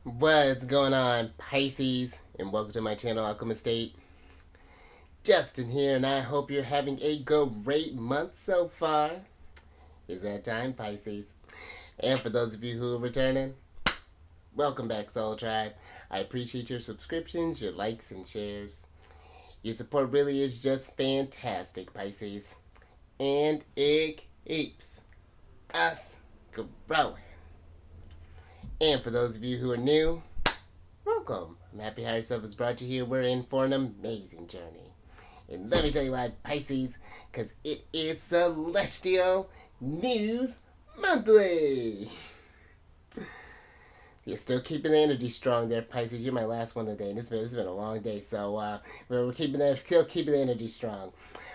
What's going on, Pisces? And welcome to my channel, Alchemist. Justin here, and I hope you're having a great month so far. It's that time, Pisces. And for those of you who are returning, welcome back, Soul Tribe. I appreciate your subscriptions, your likes, and shares. Your support really is just fantastic, Pisces. And it keeps us growing. And for those of you who are new, welcome. I'm happy Higher Self has brought you here. We're in for an amazing journey. And let me tell you why, Pisces, because it is Celestial News Monthly. You're still keeping the energy strong there, Pisces. You're my last one today, and it's been a long day, so we're still keeping the energy strong.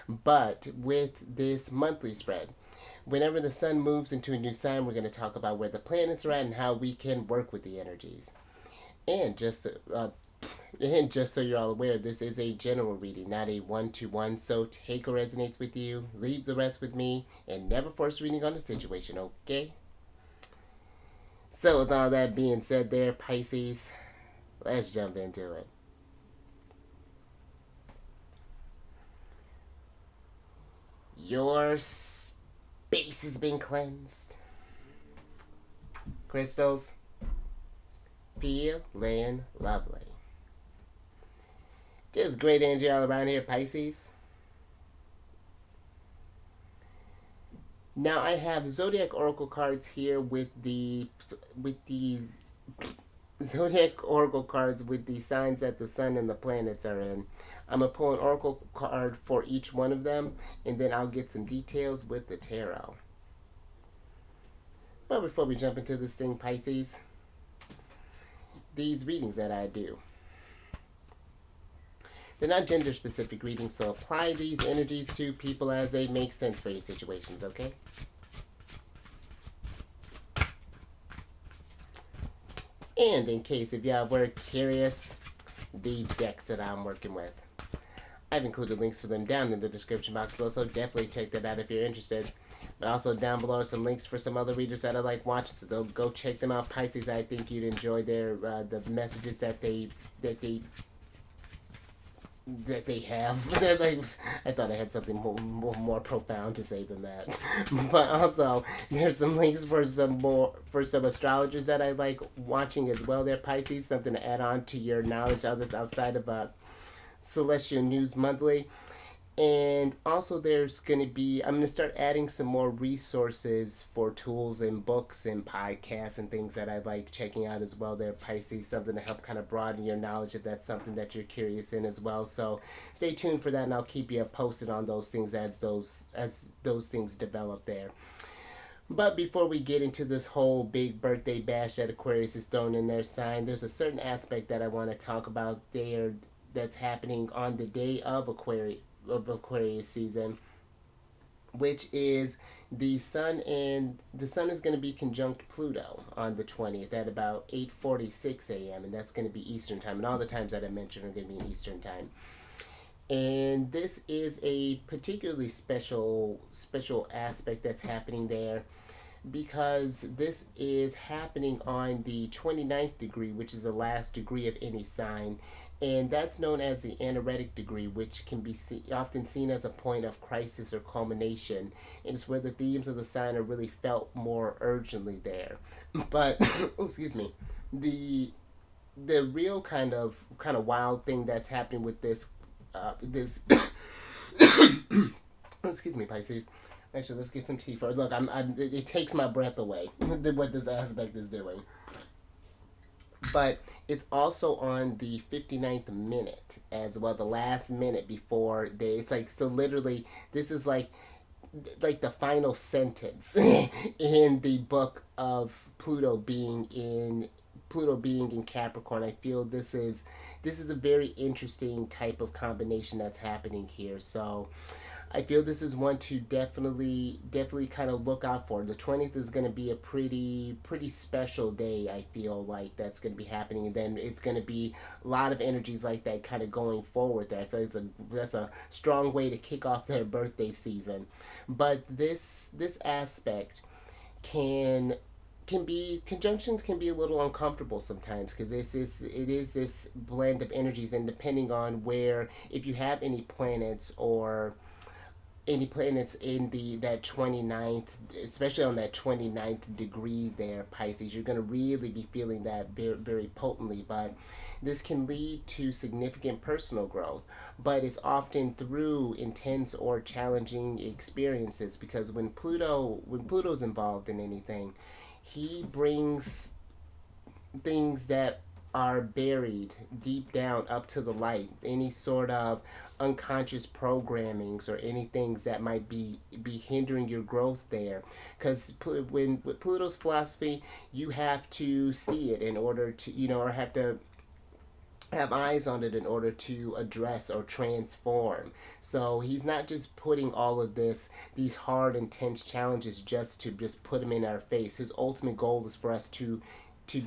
But with this monthly spread, whenever the sun moves into a new sign, we're going to talk about where the planets are at and how we can work with the energies. And just so you're all aware, this is a general reading, not a one-to-one. So take what resonates with you, leave the rest with me, and never force reading on the situation, okay? So with all that being said there, Pisces, let's jump into it. Your space has been cleansed. Crystals, feeling lovely. Just great energy all around here, Pisces. Now I have Zodiac Oracle cards here with these Zodiac Oracle cards with the signs that the sun and the planets are in. I'm going to pull an Oracle card for each one of them, and then I'll get some details with the tarot. But before we jump into this thing, Pisces, these readings that I do, they're not gender-specific readings, so apply these energies to people as they make sense for your situations, okay? And in case if y'all were curious, the decks that I'm working with, I've included links for them down in the description box below, so definitely check that out if you're interested. But also down below are some links for some other readers that I like watching, so go check them out, Pisces. I think you'd enjoy their the messages that they have. I thought I had something more profound to say than that. But also, there's some links for some astrologers that I like watching as well there, Pisces. Something to add on to your knowledge of this outside of Celestial News Monthly. And also there's going to be, I'm going to start adding some more resources for tools and books and podcasts and things that I like checking out as well there, Pisces. Something to help kind of broaden your knowledge if that's something that you're curious in as well. So stay tuned for that, and I'll keep you posted on those things as those things develop there. But before we get into this whole big birthday bash that Aquarius is throwing in their sign, there's a certain aspect that I want to talk about there that's happening on the day of Aquarius season, which is the sun is going to be conjunct Pluto on the 20th at about 8:46 a.m. and that's going to be Eastern time, and all the times that I mentioned are going to be in Eastern time. And this is a particularly special aspect that's happening there, because this is happening on the 29th degree, which is the last degree of any sign. And that's known as the anaretic degree, which can be often seen as a point of crisis or culmination. And it's where the themes of the sign are really felt more urgently there. But, oh, excuse me, the real kind of wild thing that's happening with this, oh, excuse me, Pisces. Actually, let's get some tea first. Look, it takes my breath away what this aspect is doing. But it's also on the 59th minute as well, the last minute before it's like, so literally this is like the final sentence in the book of Pluto being in Capricorn. I feel this is a very interesting type of combination that's happening here. So I feel this is one to definitely kind of look out for. The 20th is going to be a pretty special day, I feel like, that's going to be happening. And then it's going to be a lot of energies like that kind of going forward there. I feel like that's a strong way to kick off their birthday season. But this aspect can conjunctions can be a little uncomfortable sometimes, because it is this blend of energies, and depending on where, if you have any planets or any planets in the that 29th, especially on that 29th degree there, Pisces, you're going to really be feeling that very, very potently. But this can lead to significant personal growth, but it's often through intense or challenging experiences, because when Pluto's involved in anything, he brings things that are buried deep down up to the light, any sort of unconscious programmings or any things that might be hindering your growth there, because when with Pluto's philosophy, you have to see it in order to, or have to have eyes on it in order to address or transform. So he's not just putting all of these hard, intense challenges just put them in our face. His ultimate goal is for us to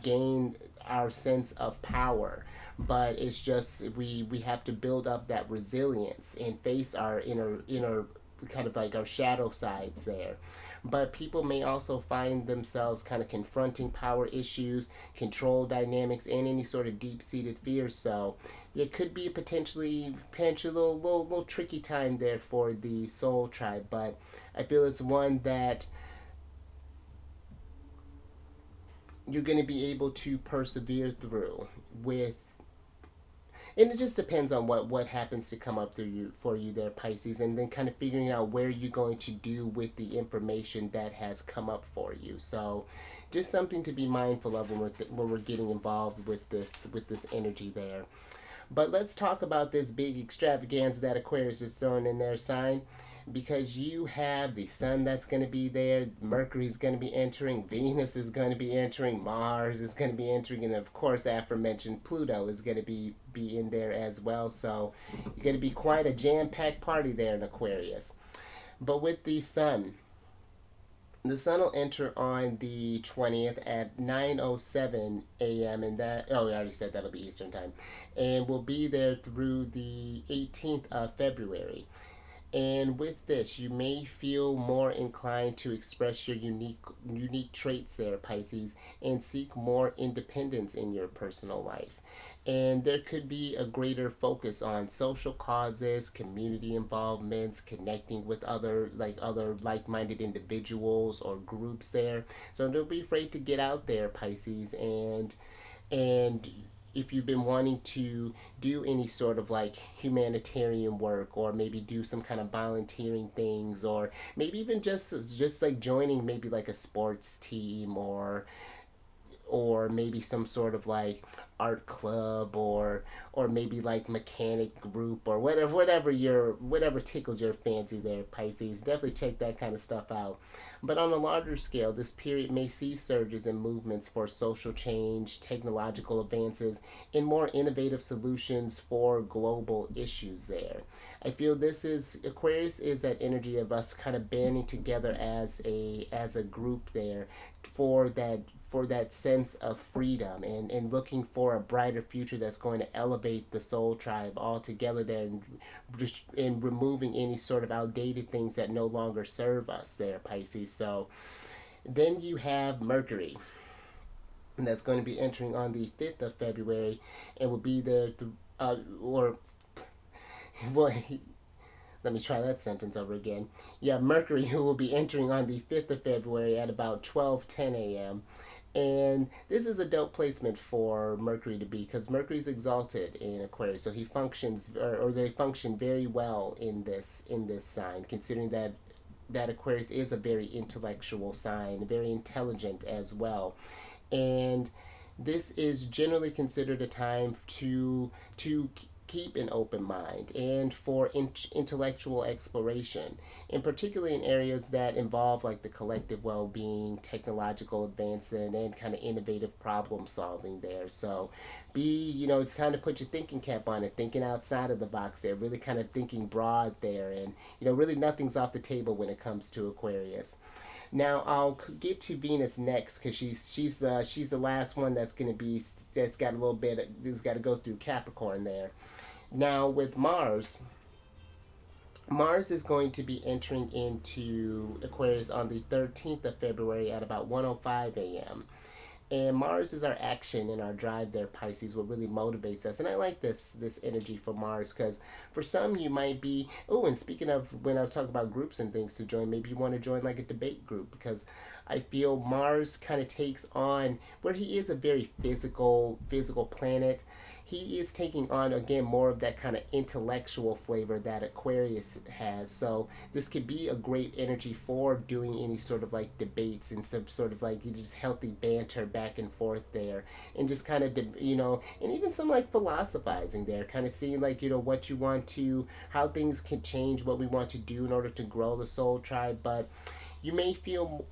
gain our sense of power, but it's just we have to build up that resilience and face our inner kind of like our shadow sides there. But people may also find themselves kind of confronting power issues, control dynamics, and any sort of deep-seated fears. So it could be a potentially little tricky time there for the soul tribe, but I feel it's one that you're going to be able to persevere through with, and it just depends on what happens to come up through you for you there, Pisces, and then kind of figuring out where you're going to do with the information that has come up for you. So just something to be mindful of when we're getting involved with this energy there. But let's talk about this big extravaganza that Aquarius is throwing in their sign, because you have the sun that's going to be there, Mercury is going to be entering, Venus is going to be entering, Mars is going to be entering, and of course the aforementioned Pluto is going to be in there as well. So you're going to be quite a jam-packed party there in Aquarius. But with the sun will enter on the 20th at 9:07 a.m. and that, oh, we already said that'll be Eastern time, and will be there through the 18th of February. And with this, you may feel more inclined to express your unique traits there, Pisces, and seek more independence in your personal life. And there could be a greater focus on social causes, community involvements, connecting with other like-minded individuals or groups there. So don't be afraid to get out there, Pisces, and if you've been wanting to do any sort of like humanitarian work, or maybe do some kind of volunteering things, or maybe even just like joining maybe like a sports team, or maybe some sort of like art club, or maybe like mechanic group, or whatever tickles your fancy there, Pisces. Definitely check that kind of stuff out. But on a larger scale, this period may see surges in movements for social change, technological advances, and more innovative solutions for global issues there. I feel Aquarius is that energy of us kind of banding together as a group there for that sense of freedom, and looking for a brighter future that's going to elevate the soul tribe all together there, and removing any sort of outdated things that no longer serve us there, Pisces. So then you have Mercury, and that's going to be entering on the 5th of February, and will be there or well, let me try that sentence over again. Yeah, Mercury, who will be entering on the 5th of February at about 12:10 a.m. And this is a dope placement for Mercury to be, because Mercury's exalted in Aquarius, so he functions, or they function very well in this sign, considering that Aquarius is a very intellectual sign, very intelligent as well. And this is generally considered a time to keep an open mind, and for intellectual exploration, and particularly in areas that involve like the collective well-being, technological advancement, and kind of innovative problem solving there. So it's time to put your thinking cap on it, thinking outside of the box there, really kind of thinking broad there, and really nothing's off the table when it comes to Aquarius. Now I'll get to Venus next, because she's the last one that's got to go through Capricorn there. Now with Mars, Mars is going to be entering into Aquarius on the 13th of February at about 1:05 a.m. And Mars is our action and our drive there, Pisces, what really motivates us. And I like this energy for Mars because for some you might be, oh, and speaking of when I talk about groups and things to join, maybe you want to join like a debate group because I feel Mars kind of takes on, where he is a very physical planet, he is taking on again more of that kind of intellectual flavor that Aquarius has. So this could be a great energy for doing any sort of like debates and some sort of like just healthy banter back and forth there, and just kind of and even some like philosophizing there, kind of seeing like what you want to, how things can change, what we want to do in order to grow the soul tribe. But you might feel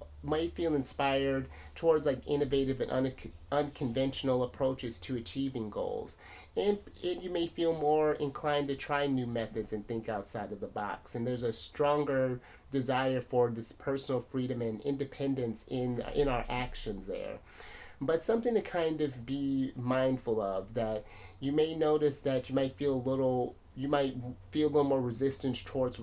inspired towards like innovative and unconventional approaches to achieving goals. And you may feel more inclined to try new methods and think outside of the box. And there's a stronger desire for this personal freedom and independence in our actions there. But something to kind of be mindful of, that you may notice that you might feel a little more resistance towards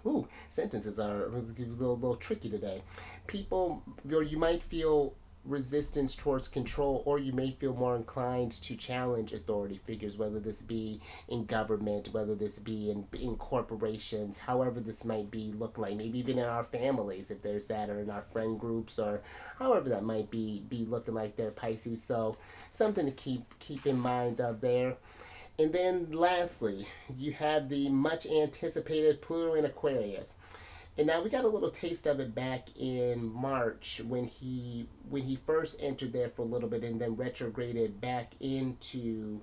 ooh, sentences are a little tricky today. People, or you might feel resistance towards control, or you may feel more inclined to challenge authority figures, whether this be in government, whether this be in corporations, however this might be look like, maybe even in our families if there's that, or in our friend groups, or however that might be looking like there, Pisces. So something to keep in mind of there. And then lastly, you have the much anticipated Pluto in Aquarius. And now we got a little taste of it back in March when he first entered there for a little bit and then retrograded back into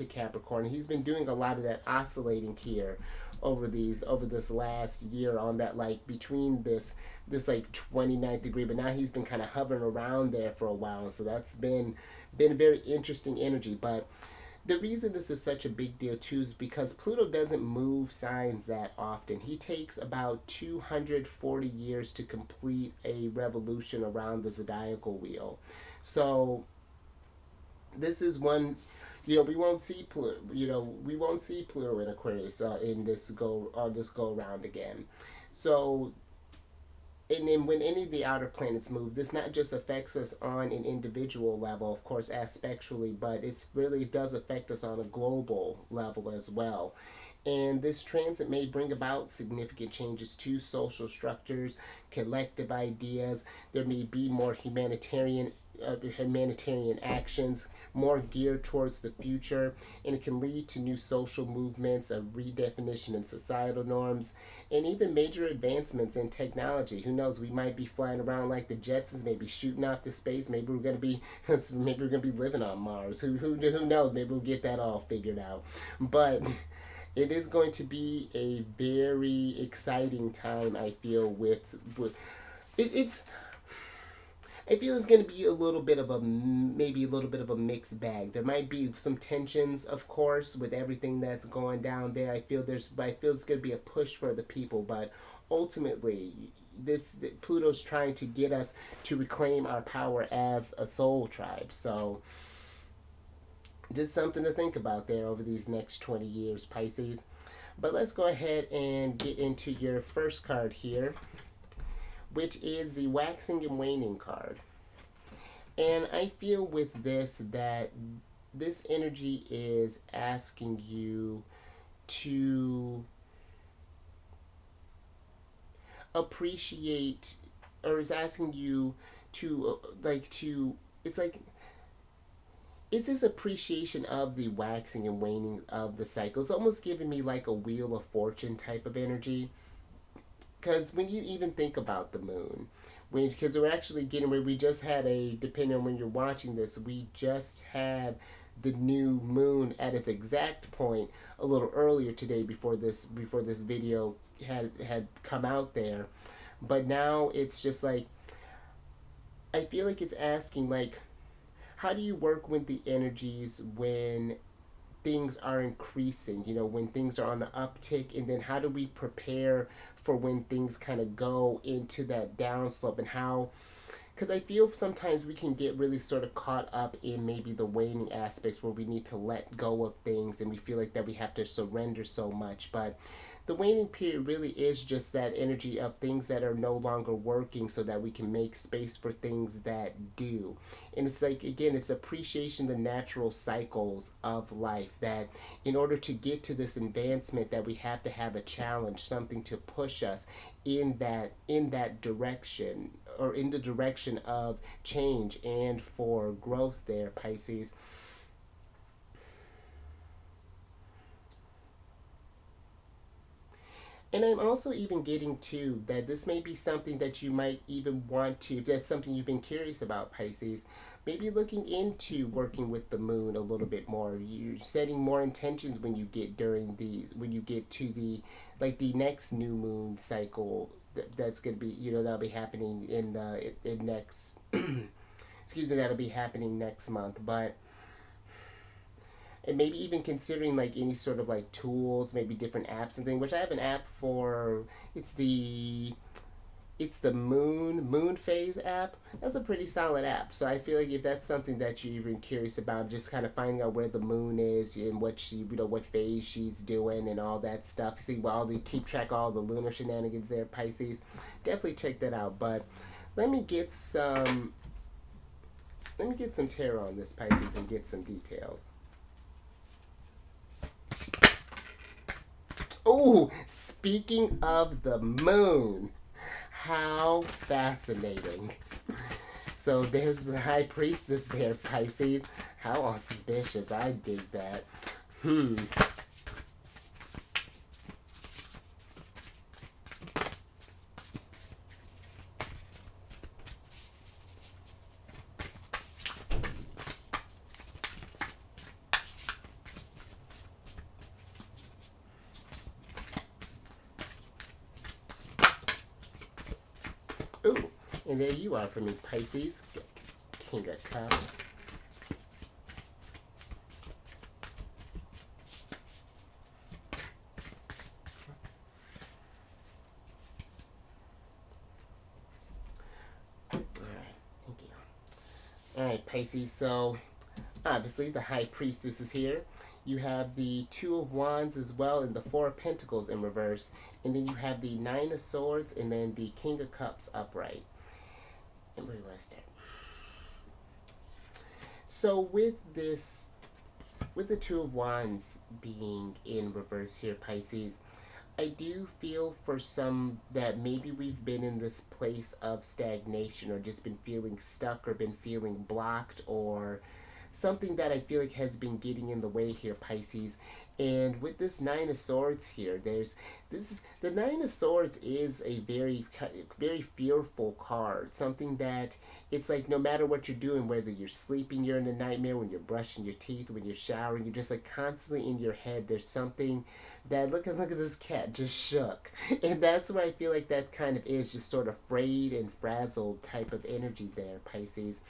Capricorn. He's been doing a lot of that oscillating here over this last year on that, like between this like 29th degree, but now he's been kind of hovering around there for a while. And so that's been a very interesting energy. But the reason this is such a big deal too is because Pluto doesn't move signs that often. He takes about 240 years to complete a revolution around the zodiacal wheel. So this is one, we won't see Pluto. We won't see Pluto in Aquarius in this go around again. So, and then when any of the outer planets move, this not just affects us on an individual level, of course, aspectually, but it really does affect us on a global level as well. And this transit may bring about significant changes to social structures, collective ideas. There may be more humanitarian actions, more geared towards the future, and it can lead to new social movements, a redefinition in societal norms, and even major advancements in technology. Who knows? We might be flying around like the Jetsons, maybe shooting off to space. Maybe we're gonna be living on Mars. Who knows? Maybe we'll get that all figured out. But it is going to be a very exciting time. I feel it's I feel it's going to be maybe a little bit of a mixed bag. There might be some tensions, of course, with everything that's going down there. I feel it's going to be a push for the people, but ultimately, Pluto's trying to get us to reclaim our power as a soul tribe. So, just something to think about there over these next 20 years, Pisces. But let's go ahead and get into your first card here, which is the waxing and waning card. And I feel with this that this energy is asking you to appreciate, or is asking you to it's this appreciation of the waxing and waning of the cycle. It's almost giving me like a Wheel of Fortune type of energy. Because when you even think about the moon, because we're actually we just had depending on when you're watching this, we just had the new moon at its exact point a little earlier today before this video had come out there. But now it's just like, I feel like it's asking like, how do you work with the energies when things are increasing, when things are on the uptick, and then how do we prepare for when things kind of go into that downslope, and how because I feel sometimes we can get really sort of caught up in maybe the waning aspects where we need to let go of things and we feel like that we have to surrender so much. But the waning period really is just that energy of things that are no longer working so that we can make space for things that do. And it's like, again, it's appreciation the natural cycles of life, that in order to get to this advancement that we have to have a challenge, something to push us in that direction, or in the direction of change and for growth there, Pisces. And I'm also even getting to that this may be something that you might even want to, if that's something you've been curious about, Pisces, maybe looking into working with the moon a little bit more. You're setting more intentions when you get when you get to the, like the next new moon cycle that's going to be, that'll be happening in next, excuse me, that'll be happening next month. But and maybe even considering like any sort of like tools, maybe different apps and things. Which I have an app for. It's the moon phase app. That's a pretty solid app. So I feel like if that's something that you're even curious about, just kind of finding out where the moon is and what what phase she's doing and all that stuff. See, well, they keep track of all the lunar shenanigans there, Pisces. Definitely check that out. But let me get some. Let me get some tarot on this, Pisces, and get some details. Oh, speaking of the moon, how fascinating. So there's the high priestess there, Pisces. How auspicious. I dig that. Ooh, and there you are for me, Pisces. King of Cups. Alright, thank you. Alright, Pisces, so obviously the High Priestess is here. You have the Two of Wands as well, and the Four of Pentacles in reverse. And then you have the Nine of Swords, and then the King of Cups upright. And where do you want to start? So with the Two of Wands being in reverse here, Pisces, I do feel for some that maybe we've been in this place of stagnation, or just been feeling stuck, or been feeling blocked, or something that I feel like has been getting in the way here, Pisces. And with this Nine of Swords here, the Nine of Swords is a very, very fearful card. Something that it's like no matter what you're doing, whether you're sleeping, you're in a nightmare, when you're brushing your teeth, when you're showering, you're just like constantly in your head. There's something that, look at this cat just shook. And that's where I feel like that kind of is just sort of frayed and frazzled type of energy there, Pisces.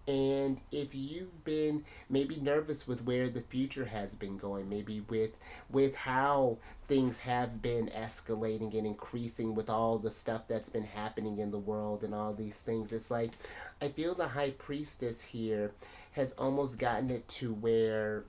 And if you've been maybe nervous with where the future has been going, maybe with how things have been escalating and increasing with all the stuff that's been happening in the world and all these things, it's like I feel the High Priestess here has almost gotten it to where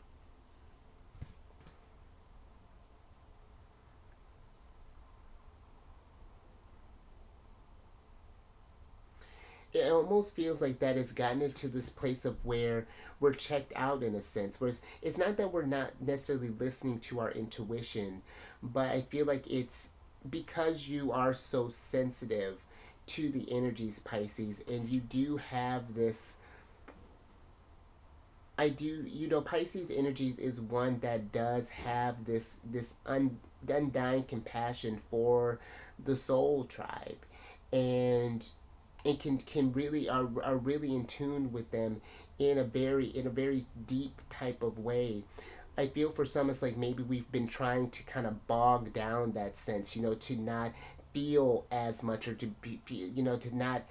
it almost feels like that has gotten into this place of where we're checked out in a sense. Whereas it's not that we're not necessarily listening to our intuition, but I feel like it's because you are so sensitive to the energies, Pisces, and you do have this. Pisces energies is one that does have this undying compassion for the soul tribe, and can really are really in tune with them in a very deep type of way. I feel for some it's like maybe we've been trying to kind of bog down that sense, to not feel as much, or to be, to not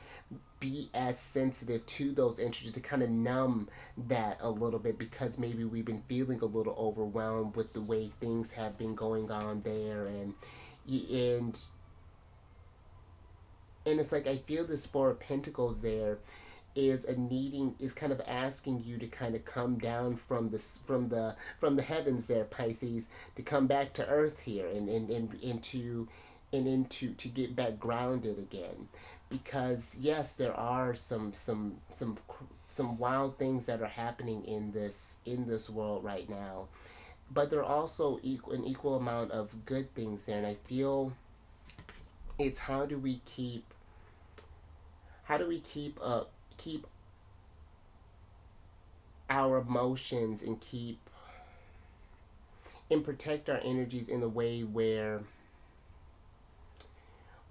be as sensitive to those interests, to kind of numb that a little bit, because maybe we've been feeling a little overwhelmed with the way things have been going on there. And And it's like I feel this Four of Pentacles there is a needing, is kind of asking you to kind of come down from this, from the heavens there, Pisces, to come back to earth here, and to get back grounded again. Because yes, there are some wild things that are happening in this world right now, but there are also an equal amount of good things there. And I feel it's how do we keep our emotions, and keep and protect our energies in a way where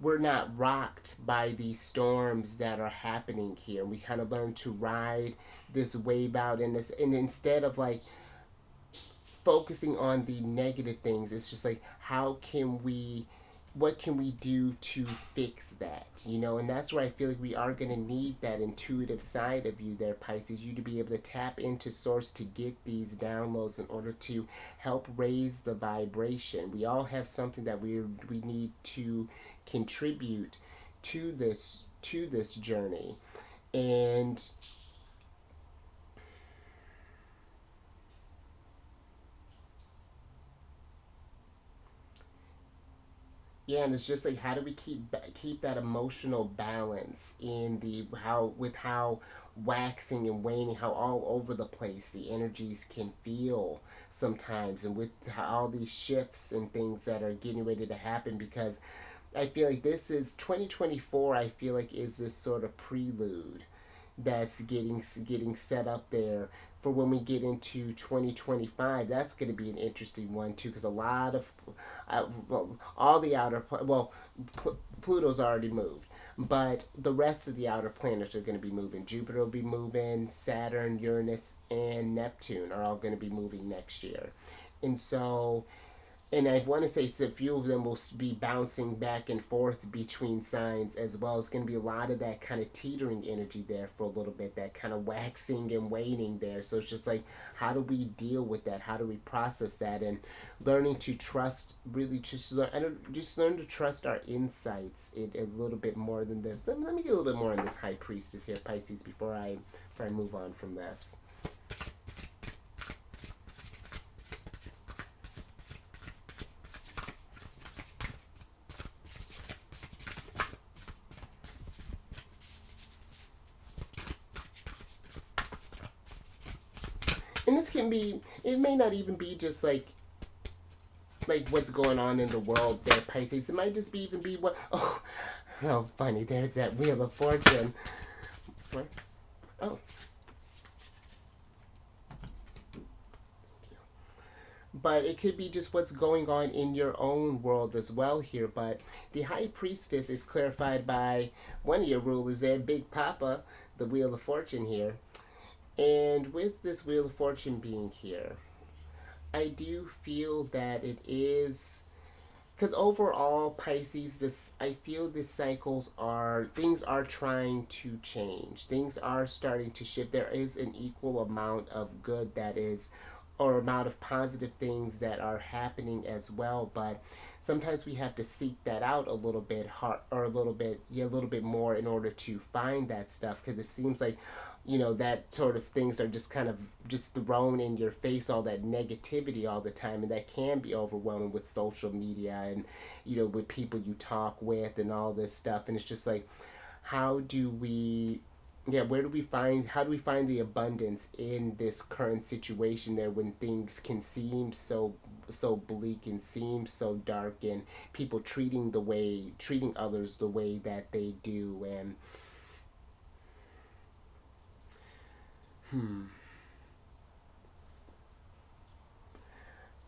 we're not rocked by these storms that are happening here. We kind of learn to ride this wave out, and instead of like focusing on the negative things, it's just like, how can we, what can we do to fix that, you know? And that's where I feel like we are going to need that intuitive side of you there, Pisces, you to be able to tap into source to get these downloads in order to help raise the vibration. We all have something that we need to contribute to this journey. And yeah, and it's just like, how do we keep that emotional balance in the how, with how waxing and waning, how all over the place the energies can feel sometimes, and with how all these shifts and things that are getting ready to happen. Because I feel like this is 2024, I feel like is this sort of prelude that's getting set up there for when we get into 2025. That's going to be an interesting one too, because a lot of well, all the outer, well, Pluto's already moved, but the rest of the outer planets are going to be moving. Jupiter will be moving, Saturn, Uranus, and Neptune are all going to be moving next year. And so, and I want to say a few of them will be bouncing back and forth between signs as well. It's going to be a lot of that kind of teetering energy there for a little bit, that kind of waxing and waning there. So it's just like, how do we deal with that? How do we process that? And learning to trust, really just learn to trust our insights a little bit more than this. Let me get a little bit more on this High Priestess here, Pisces, before I move on from this. And this can be, it may not even be just like what's going on in the world there, Pisces. It might just be even be what, oh funny, there's that Wheel of Fortune. Where? Oh, but it could be just what's going on in your own world as well here. But the High Priestess is clarified by one of your rulers there, Big Papa, the Wheel of Fortune here. And with this Wheel of Fortune being here, I do feel that it is, because overall, Pisces, this, I feel these cycles are, things are trying to change, things are starting to shift. There is an equal amount of good that is, or amount of positive things that are happening as well. But sometimes we have to seek that out a little bit hard, or a little bit, yeah, a little bit more in order to find that stuff. Because it seems like, you know, that sort of things are just kind of just thrown in your face, all that negativity all the time, and that can be overwhelming with social media, and you know, with people you talk with and all this stuff. And it's just like, how do we, yeah, where do we find, how do we find the abundance in this current situation there, when things can seem so bleak and seem so dark, and people treating others the way that they do. And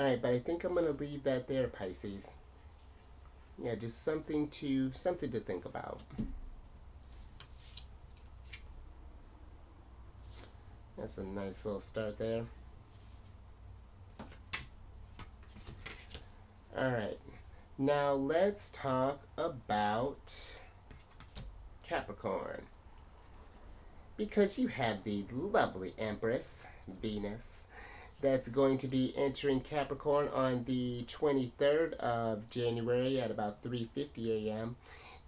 all right, but I think I'm gonna leave that there, Pisces. Yeah, just something to think about. That's a nice little start there. All right, now let's talk about Capricorn, because you have the lovely Empress Venus that's going to be entering Capricorn on the 23rd of January at about 3:50 a.m.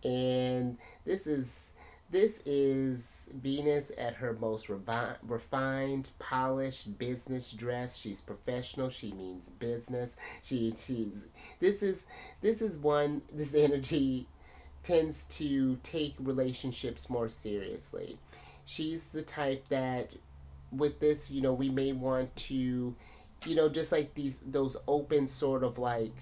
And this is this is Venus at her most refined, polished business dress. She's professional. She means business. She's this is one this energy tends to take relationships more seriously. She's the type that with this, we may want to, just like those open sort of like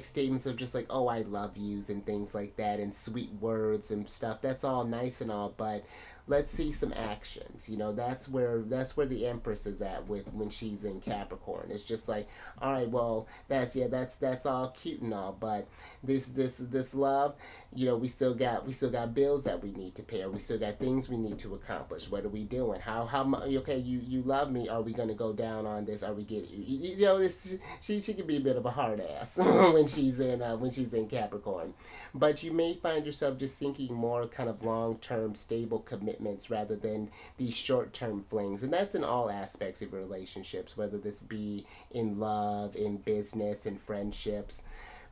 statements of just like, oh, I love yous and things like that, and sweet words and stuff. That's all nice and all, but let's see some actions. That's where the Empress is at with when she's in Capricorn. It's just like, all right, well, that's all cute and all, but this love, we still got bills that we need to pay, or we still got things we need to accomplish. What are we doing? How okay, you love me? Are we gonna go down on this? Are we getting this? She can be a bit of a hard ass when she's in Capricorn, but you may find yourself just thinking more kind of long term stable commitments rather than these short term flings, and that's in all aspects of relationships, whether this be in love, in business, in friendships,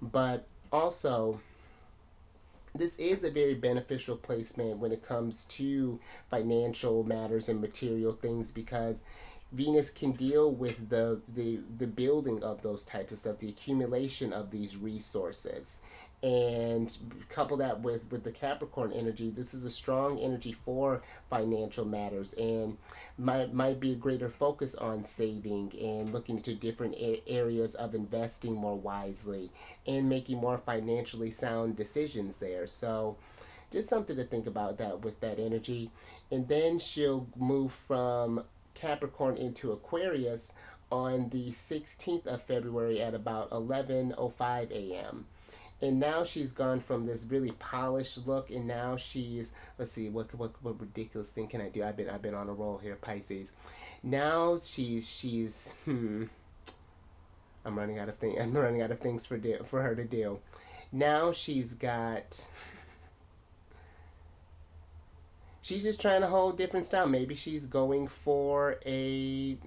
but also this is a very beneficial placement when it comes to financial matters and material things, because Venus can deal with the building of those types of stuff, the accumulation of these resources. And couple that with the Capricorn energy, this is a strong energy for financial matters, and might be a greater focus on saving and looking into different areas of investing more wisely and making more financially sound decisions there. So just something to think about that with that energy. And then she'll move from Capricorn into Aquarius on the 16th of February at about 11:05 a.m. And now she's gone from this really polished look, and now she's, let's see, what ridiculous thing can I do? I've been on a roll here, Pisces. Now she's I'm running out of things. I'm running out of things for her to do. Now she's just trying a whole different style. Maybe she's going for a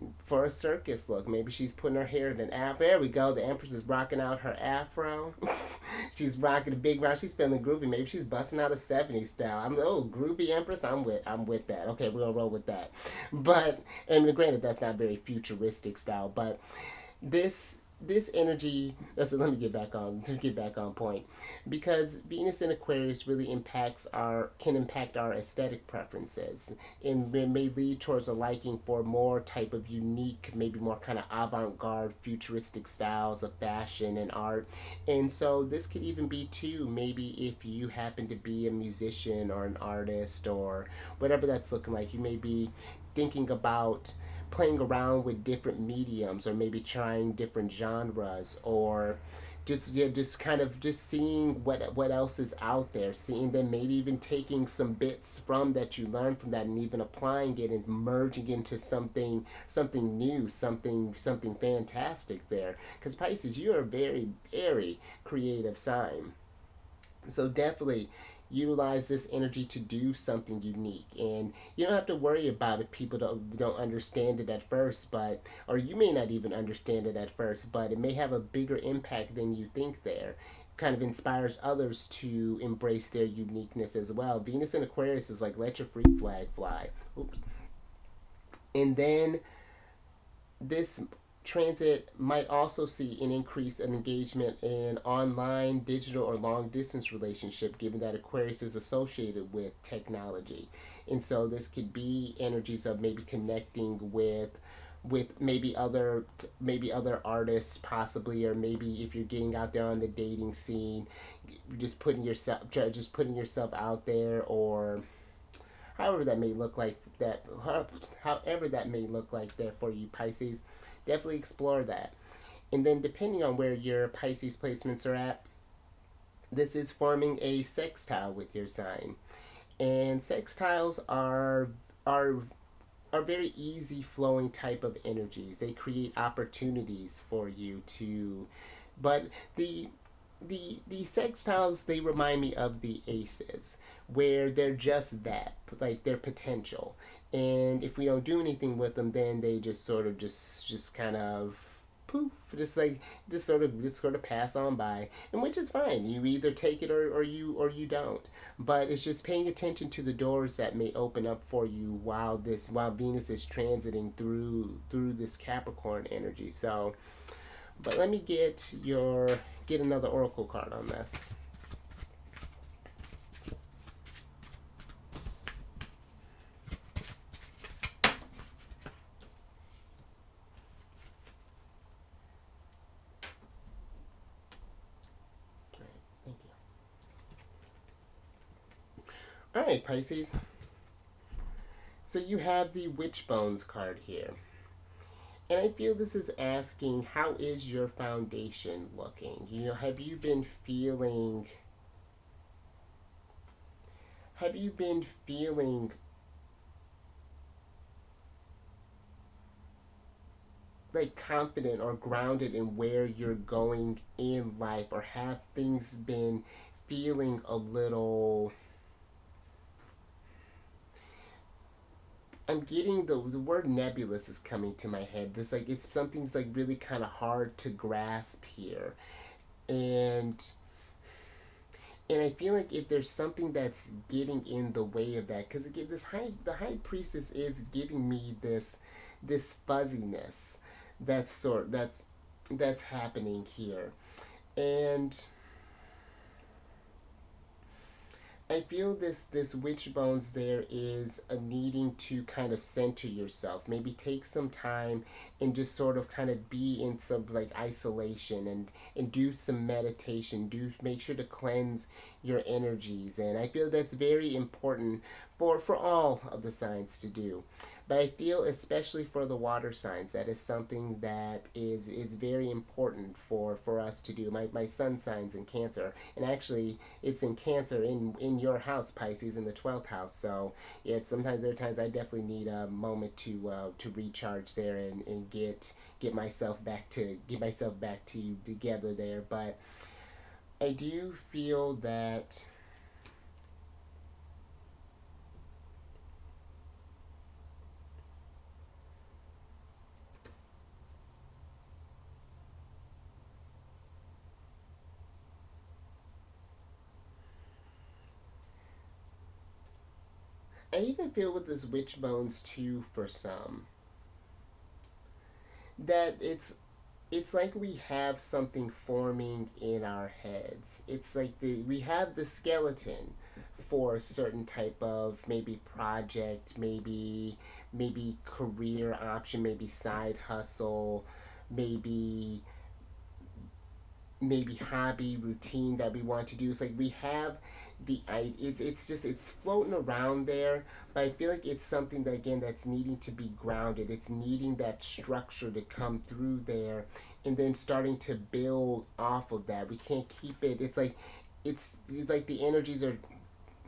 circus look. Maybe she's putting her hair in an afro. There we go. The Empress is rocking out her afro. She's rocking a big round. She's feeling groovy. Maybe she's busting out a '70s style. Groovy Empress. I'm with that. Okay, we're gonna roll with that. But and granted, that's not very futuristic style. But this energy, let me get back on point, because Venus in Aquarius really can impact our aesthetic preferences, and it may lead towards a liking for more type of unique, maybe more kind of avant-garde futuristic styles of fashion and art. And so this could even be too, maybe if you happen to be a musician or an artist or whatever that's looking like, you may be thinking about playing around with different mediums, or maybe trying different genres, or just kind of just seeing what else is out there, seeing then maybe even taking some bits from that you learned from that and even applying it and merging into something new, something fantastic there, because Pisces, you're a very, very creative sign. So definitely utilize this energy to do something unique, and you don't have to worry about if people don't understand it at first, but or you may not even understand it at first, but it may have a bigger impact than you think there. Kind of inspires others to embrace their uniqueness as well. Venus in Aquarius is like, let your freak flag fly. Oops. And then this transit might also see an increase in engagement in online, digital, or long distance relationship, given that Aquarius is associated with technology. And so this could be energies of maybe connecting with maybe other artists possibly, or maybe if you're getting out there on the dating scene, just putting yourself out there, or however that may look like there for you, Pisces. Definitely explore that. And then depending on where your Pisces placements are at, this is forming a sextile with your sign. And sextiles are very easy flowing type of energies. They create opportunities for you to, but the sextiles, they remind me of the aces, where they're just that, like their potential. And if we don't do anything with them, then they just sort of just kind of poof, just sort of pass on by, and which is fine. You either take it or you don't. But it's just paying attention to the doors that may open up for you while Venus is transiting through this Capricorn energy. So, but let me get another oracle card on this. Thank you. All right, Pisces. So you have the Witch Bones card here. And I feel this is asking, how is your foundation looking? You know, have you been feeling like confident or grounded in where you're going in life, or have things been feeling a little, I'm getting the word nebulous is coming to my head. Just like something's like really kind of hard to grasp here, and I feel like if there's something that's getting in the way of that, because again, the High Priestess is giving me this fuzziness that's happening here, and I feel this witch bones there is a needing to kind of center yourself. Maybe take some time and just sort of kind of be in some like isolation, and do some meditation. Make sure to cleanse your energies. And I feel that's very important for all of the signs to do. But I feel especially for the water signs, that is something that is very important for us to do. My sun sign's in Cancer, and actually it's in Cancer in your house, Pisces, in the 12th house. So yeah, sometimes there are times I definitely need a moment to recharge there, and get myself back together there. But I do feel that I even feel with this witch bones too, for some, that it's like we have something forming in our heads. It's like we have the skeleton for a certain type of maybe project, maybe career option, maybe side hustle, maybe hobby routine that we want to do. It's like we have it's floating around there, but I feel like it's something that, again, that's needing to be grounded. It's needing that structure to come through there, and then starting to build off of that. We can't keep it. It's like the energies are,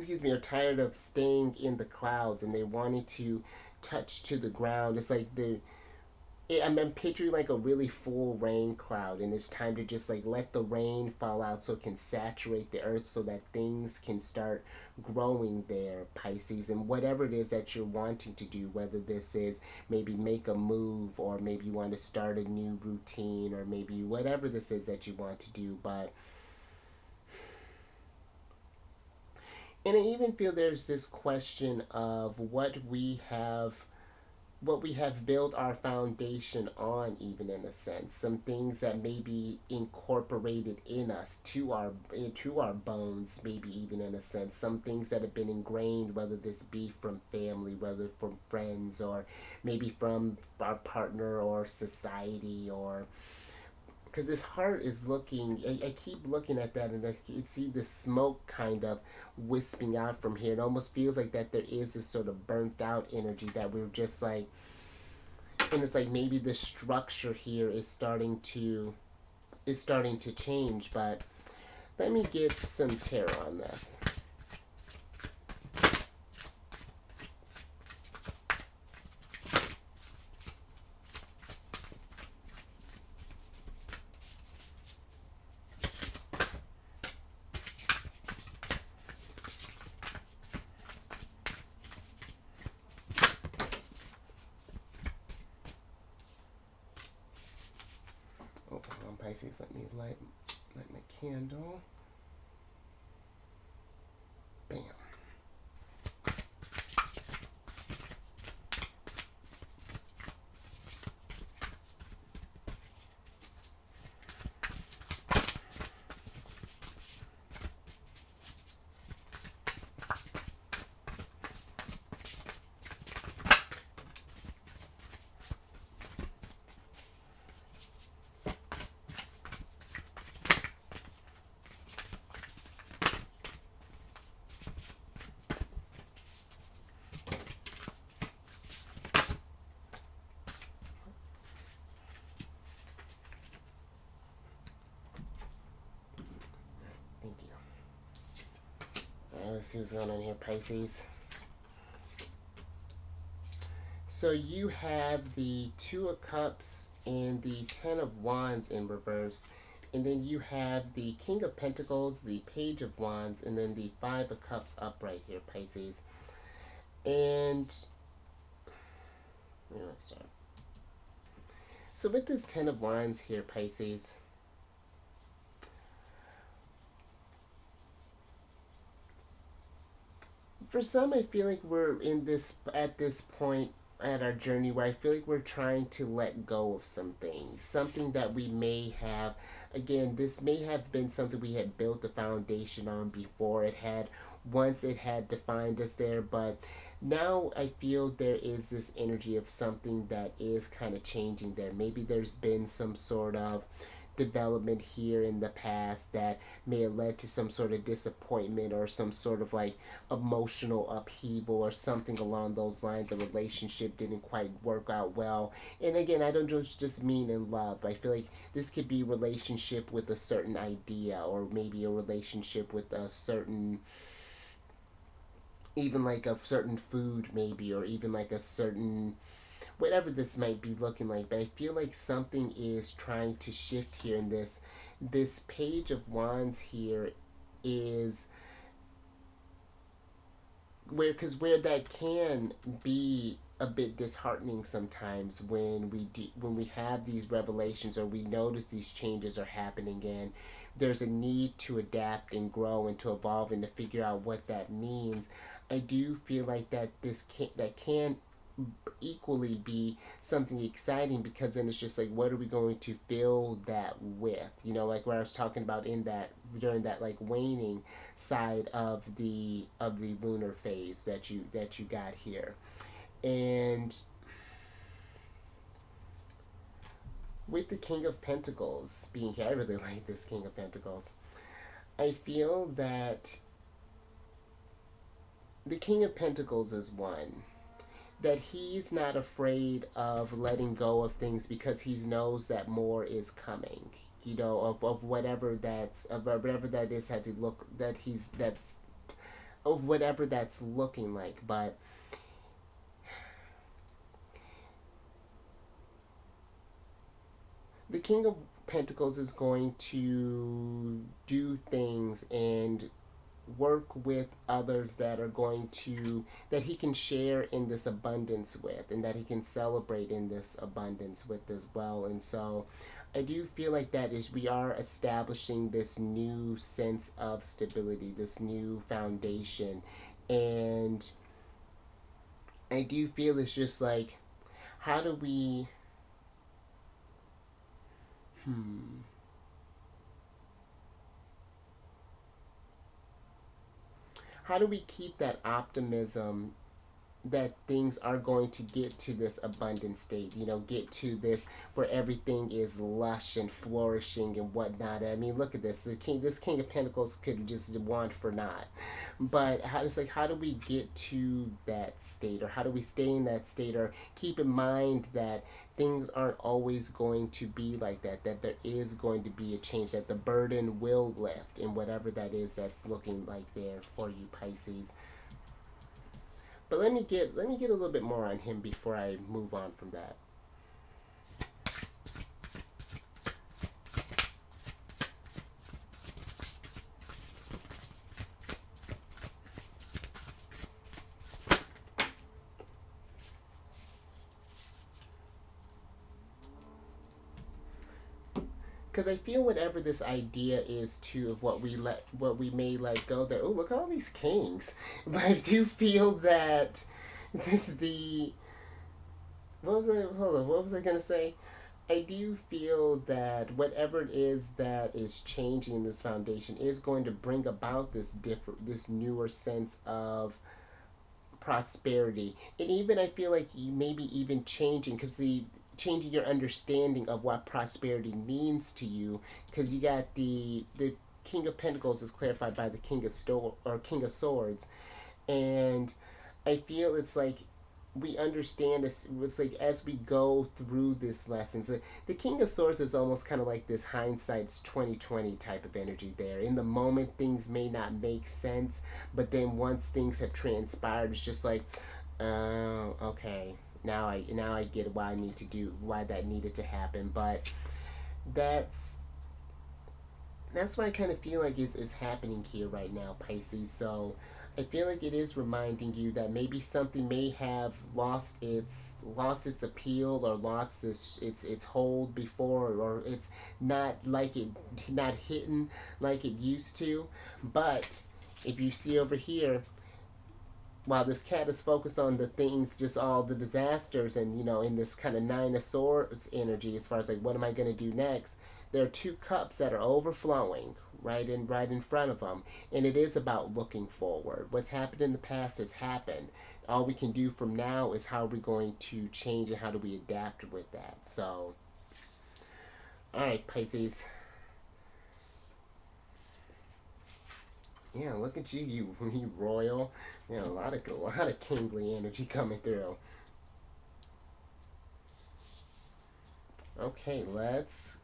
are tired of staying in the clouds, and they wanted to touch to the ground. It's like I'm picturing like a really full rain cloud, and it's time to just like let the rain fall out so it can saturate the earth, so that things can start growing there, Pisces. And whatever it is that you're wanting to do, whether this is maybe make a move, or maybe you want to start a new routine, or maybe whatever this is that you want to do. But and I even feel there's this question of what we have built our foundation on, even in a sense. Some things that may be incorporated in us to our bones, maybe even in a sense. Some things that have been ingrained, whether this be from family, whether from friends, or maybe from our partner or society, or because this heart is looking, I keep looking at that, and I see the smoke kind of wisping out from here. It almost feels like that there is this sort of burnt out energy that we're just like, and it's like maybe the structure here is starting to change. But let me get some tarot on this. Pisces, let me light my candle. Bam. Thank you. Alright, let's see what's going on here, Pisces. So you have the Two of Cups and the Ten of Wands in reverse. And then you have the King of Pentacles, the Page of Wands, and then the Five of Cups upright here, Pisces. And where do I start? So with this Ten of Wands here, Pisces, for some, I feel like we're at this point at our journey where I feel like we're trying to let go of some things. Something that we may have, again, this may have been something we had built a foundation on before. Once it had defined us there, but now I feel there is this energy of something that is kind of changing there. Maybe there's been some sort of development here in the past that may have led to some sort of disappointment or some sort of like emotional upheaval or something along those lines. A relationship didn't quite work out well. And again, I don't just mean in love. I feel like this could be a relationship with a certain idea, or maybe a relationship with a certain, even like a certain food maybe, or even like a certain, whatever this might be looking like. But I feel like something is trying to shift here in this Page of Wands here is where that can be a bit disheartening sometimes when we have these revelations, or we notice these changes are happening, and there's a need to adapt and grow and to evolve and to figure out what that means. I do feel like that can equally be something exciting, because then it's just like, what are we going to fill that with? Like what I was talking about during that like waning side of the lunar phase that you got here. And with the King of Pentacles being here, I really like this King of Pentacles. I feel that the King of Pentacles is one that he's not afraid of letting go of things, because he knows that more is coming. Of whatever that is had to look that's of whatever that's looking like. But the King of Pentacles is going to do things and work with others that he can share in this abundance with, and that he can celebrate in this abundance with as well. And so I do feel like we are establishing this new sense of stability, this new foundation. And I do feel it's just like, how do we how do we keep that optimism that things are going to get to this abundant state, get to this where everything is lush and flourishing and whatnot? I mean, look at this. This King of Pentacles could just want for naught. But how do we get to that state, or how do we stay in that state, or keep in mind that things aren't always going to be like that, that there is going to be a change, that the burden will lift, and whatever that is that's looking like there for you, Pisces. But let me get a little bit more on him before I move on from that. because I feel whatever this idea is too of what we may let go there. Oh, look at all these kings. But I do feel that the what was I gonna say? I do feel that whatever it is that is changing this foundation is going to bring about this newer sense of prosperity, and even I feel like you maybe even changing because the changing your understanding of what prosperity means to you, because you got the King of Pentacles is clarified by the King of Swords, and I feel it's like we understand this. It's like as we go through this lessons, the King of Swords is almost kind of like this hindsight's 2020 type of energy. There, in the moment, things may not make sense, but then once things have transpired, it's just like, oh, okay. Now I get why that needed to happen. But that's that's what I kind of feel like is happening here right now, Pisces. So I feel like it is reminding you that maybe something may have lost its appeal, or lost its hold before, or it's not hitting like it used to. But if you see over here, while this cat is focused on the things, just all the disasters, and in this kind of Nine of Swords energy, as far as like what am I going to do next, there are two cups that are overflowing right in front of them, and it is about looking forward. What's happened in the past has happened. All we can do from now is how we're going to change and how do we adapt with that. So, all right, Pisces. Yeah, look at you royal. Yeah, a lot of kingly energy coming through. Okay, let's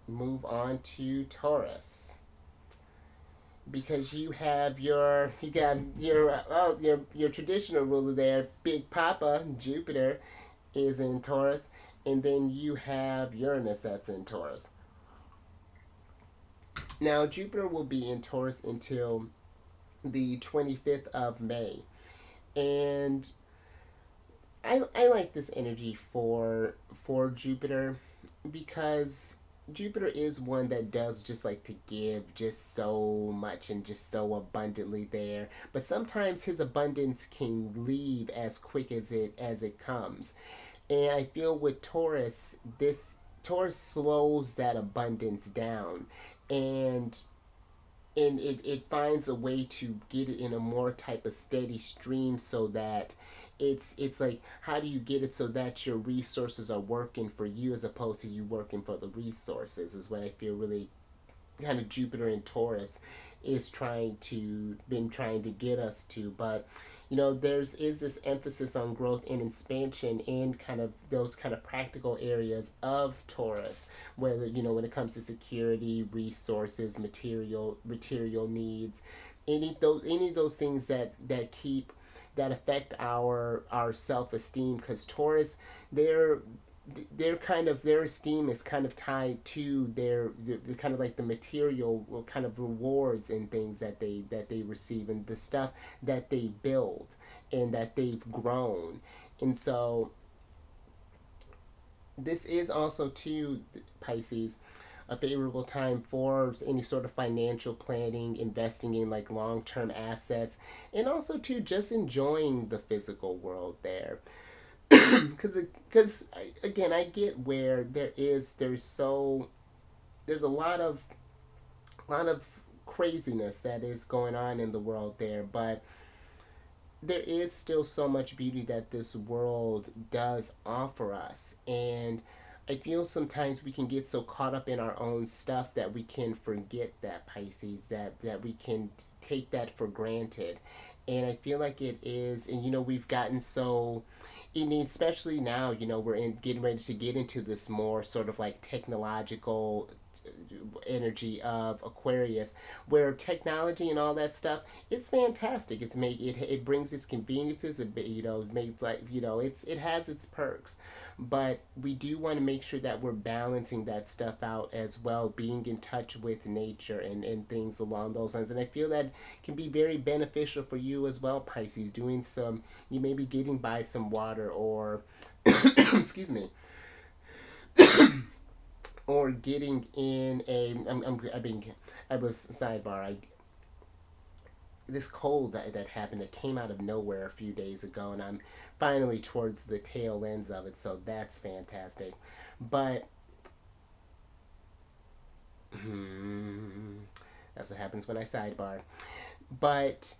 move on to Taurus, because you got your traditional ruler there, Big Papa Jupiter is in Taurus, and then you have Uranus that's in Taurus. Now Jupiter will be in Taurus until the 25th of May, and I like this energy for Jupiter, because Jupiter is one that does just like to give just so much and just so abundantly there. But sometimes his abundance can leave as quick as it comes. And I feel with Taurus, this Taurus slows that abundance down, and it finds a way to get it in a more type of steady stream, so that it's like, how do you get it so that your resources are working for you as opposed to you working for the resources, is what I feel really kind of Jupiter and Taurus is trying to get us to. But there's is this emphasis on growth and expansion in kind of those kind of practical areas of Taurus, whether when it comes to security, resources, material needs, any of those things that affect our self-esteem, because Taurus, their esteem is kind of tied to their kind of like the material kind of rewards and things that they receive, and the stuff that they build and that they've grown. And so this is also too, Pisces, a favorable time for any sort of financial planning, investing in like long-term assets, and also too just enjoying the physical world there. Because again, I get where there's a lot of craziness that is going on in the world there, but there is still so much beauty that this world does offer us. And I feel sometimes we can get so caught up in our own stuff that we can forget that, Pisces, that we can take that for granted. And I feel like it is, and we've gotten so, and especially now, we're getting ready to get into this more sort of like technological energy of Aquarius, where technology and all that stuff, it's fantastic. It brings its conveniences. It makes like it has its perks, but we do want to make sure that we're balancing that stuff out as well, being in touch with nature and things along those lines. And I feel that can be very beneficial for you as well, Pisces. You may be getting by some water, or excuse me, or getting in a I was sidebar. This cold that happened, that came out of nowhere a few days ago, and I'm finally towards the tail ends of it, so that's fantastic. But that's what happens when I sidebar. But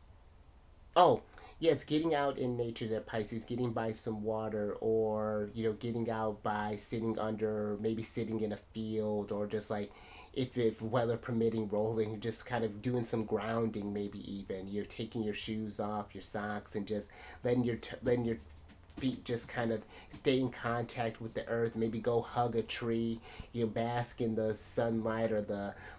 oh, yes, getting out in nature there, Pisces, getting by some water, or, getting out by sitting under, maybe sitting in a field, or just like, if weather permitting, rolling, just kind of doing some grounding, maybe even. You're taking your shoes off, your socks, and just letting your feet just kind of stay in contact with the earth. Maybe go hug a tree, bask in the sunlight,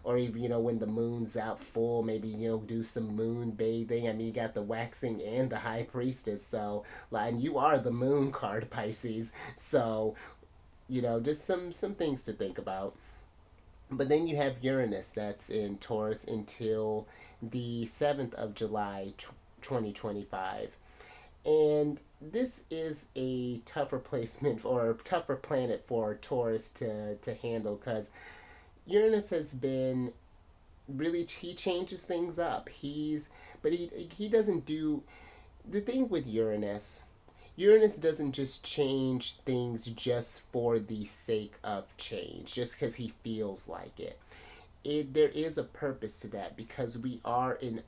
or even, when the moon's out full, maybe, do some moon bathing. I mean, you got the waxing and the high priestess, so, and you are the moon card, Pisces, so, just some things to think about. But then you have Uranus, that's in Taurus until the 7th of July 2025. And this is a tougher placement, or a tougher planet for Taurus to handle, because Uranus has been really, he changes things up. But he doesn't do the thing with Uranus. Uranus doesn't just change things just for the sake of change, just because he feels like it. There is a purpose to that, because we are in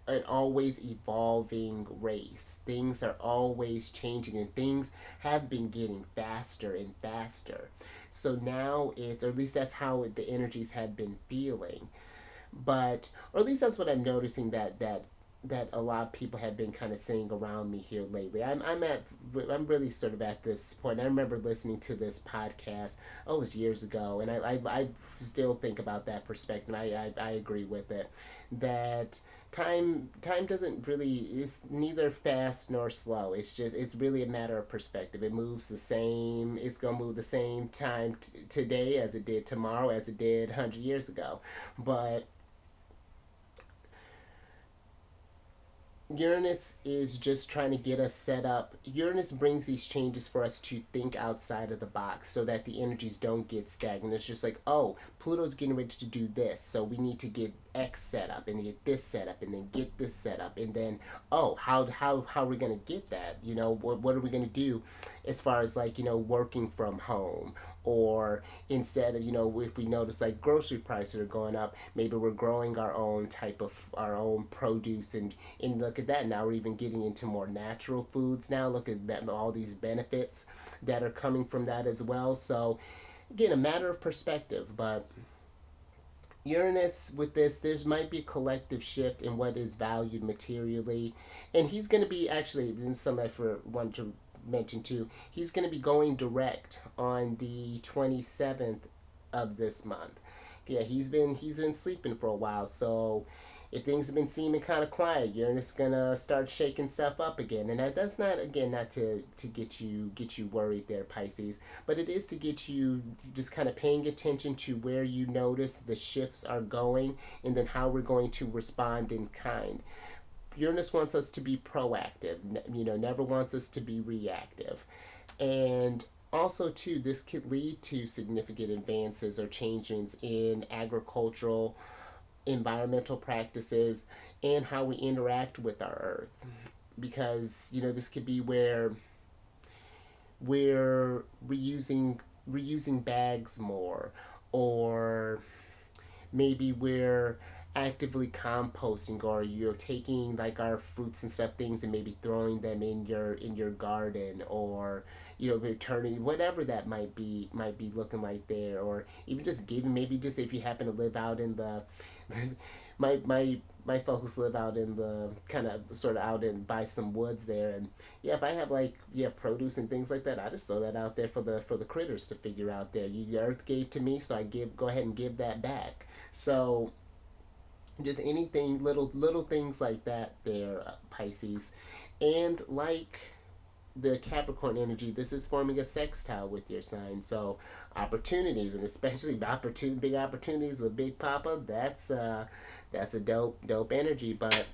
an always evolving race. Things are always changing, and things have been getting faster and faster. So now or at least that's how the energies have been feeling. But, or at least that's what I'm noticing, that a lot of people have been kind of saying around me here lately. I'm really sort of at this point. I remember listening to this podcast, it was years ago, and I still think about that perspective. I agree with it, that time doesn't really, it's neither fast nor slow. It's really a matter of perspective. It moves the same. It's gonna move the same time today as it did tomorrow, as it did 100 years ago. But Uranus is just trying to get us set up. Uranus brings these changes for us to think outside of the box, so that the energies don't get stagnant. It's just like, Pluto's getting ready to do this, so we need to get X set up, and get this set up, and then get this set up, and then, how are we going to get that? What are we going to do as far as, like, working from home? Or instead of, if we notice like grocery prices are going up, maybe we're growing our own produce, and look at that. Now we're even getting into more natural foods now. Look at that, all these benefits that are coming from that as well. So again, a matter of perspective. But Uranus with this, there might be a collective shift in what is valued materially, and he's going to be, actually, in some effort, want to mention too, he's going to be going direct on the 27th of this month. Yeah, he's been sleeping for a while, so if things have been seeming kind of quiet, Uranus is gonna start shaking stuff up again. And that's not, again, not to get you worried there, Pisces, but it is to get you just kind of paying attention to where you notice the shifts are going, and then how we're going to respond in kind. Uranus wants us to be proactive, never wants us to be reactive. And also, too, this could lead to significant advances or changes in agricultural, environmental practices, and how we interact with our Earth. Because, this could be where we're reusing bags more, or maybe we're actively composting, or you're taking like our fruits and stuff, things, and maybe throwing them in your garden, or returning, whatever that might be looking like there. Or even just giving, maybe just if you happen to live out in the my folks live out in the kind of sort of out in by some woods there, and if I have produce and things like that, I just throw that out there for the critters to figure out there. The earth gave to me, so I go ahead and give that back. So just anything, little things like that there, Pisces. And like the Capricorn energy, this is forming a sextile with your sign. So opportunities, and especially big opportunities with Big Papa, that's a dope energy. But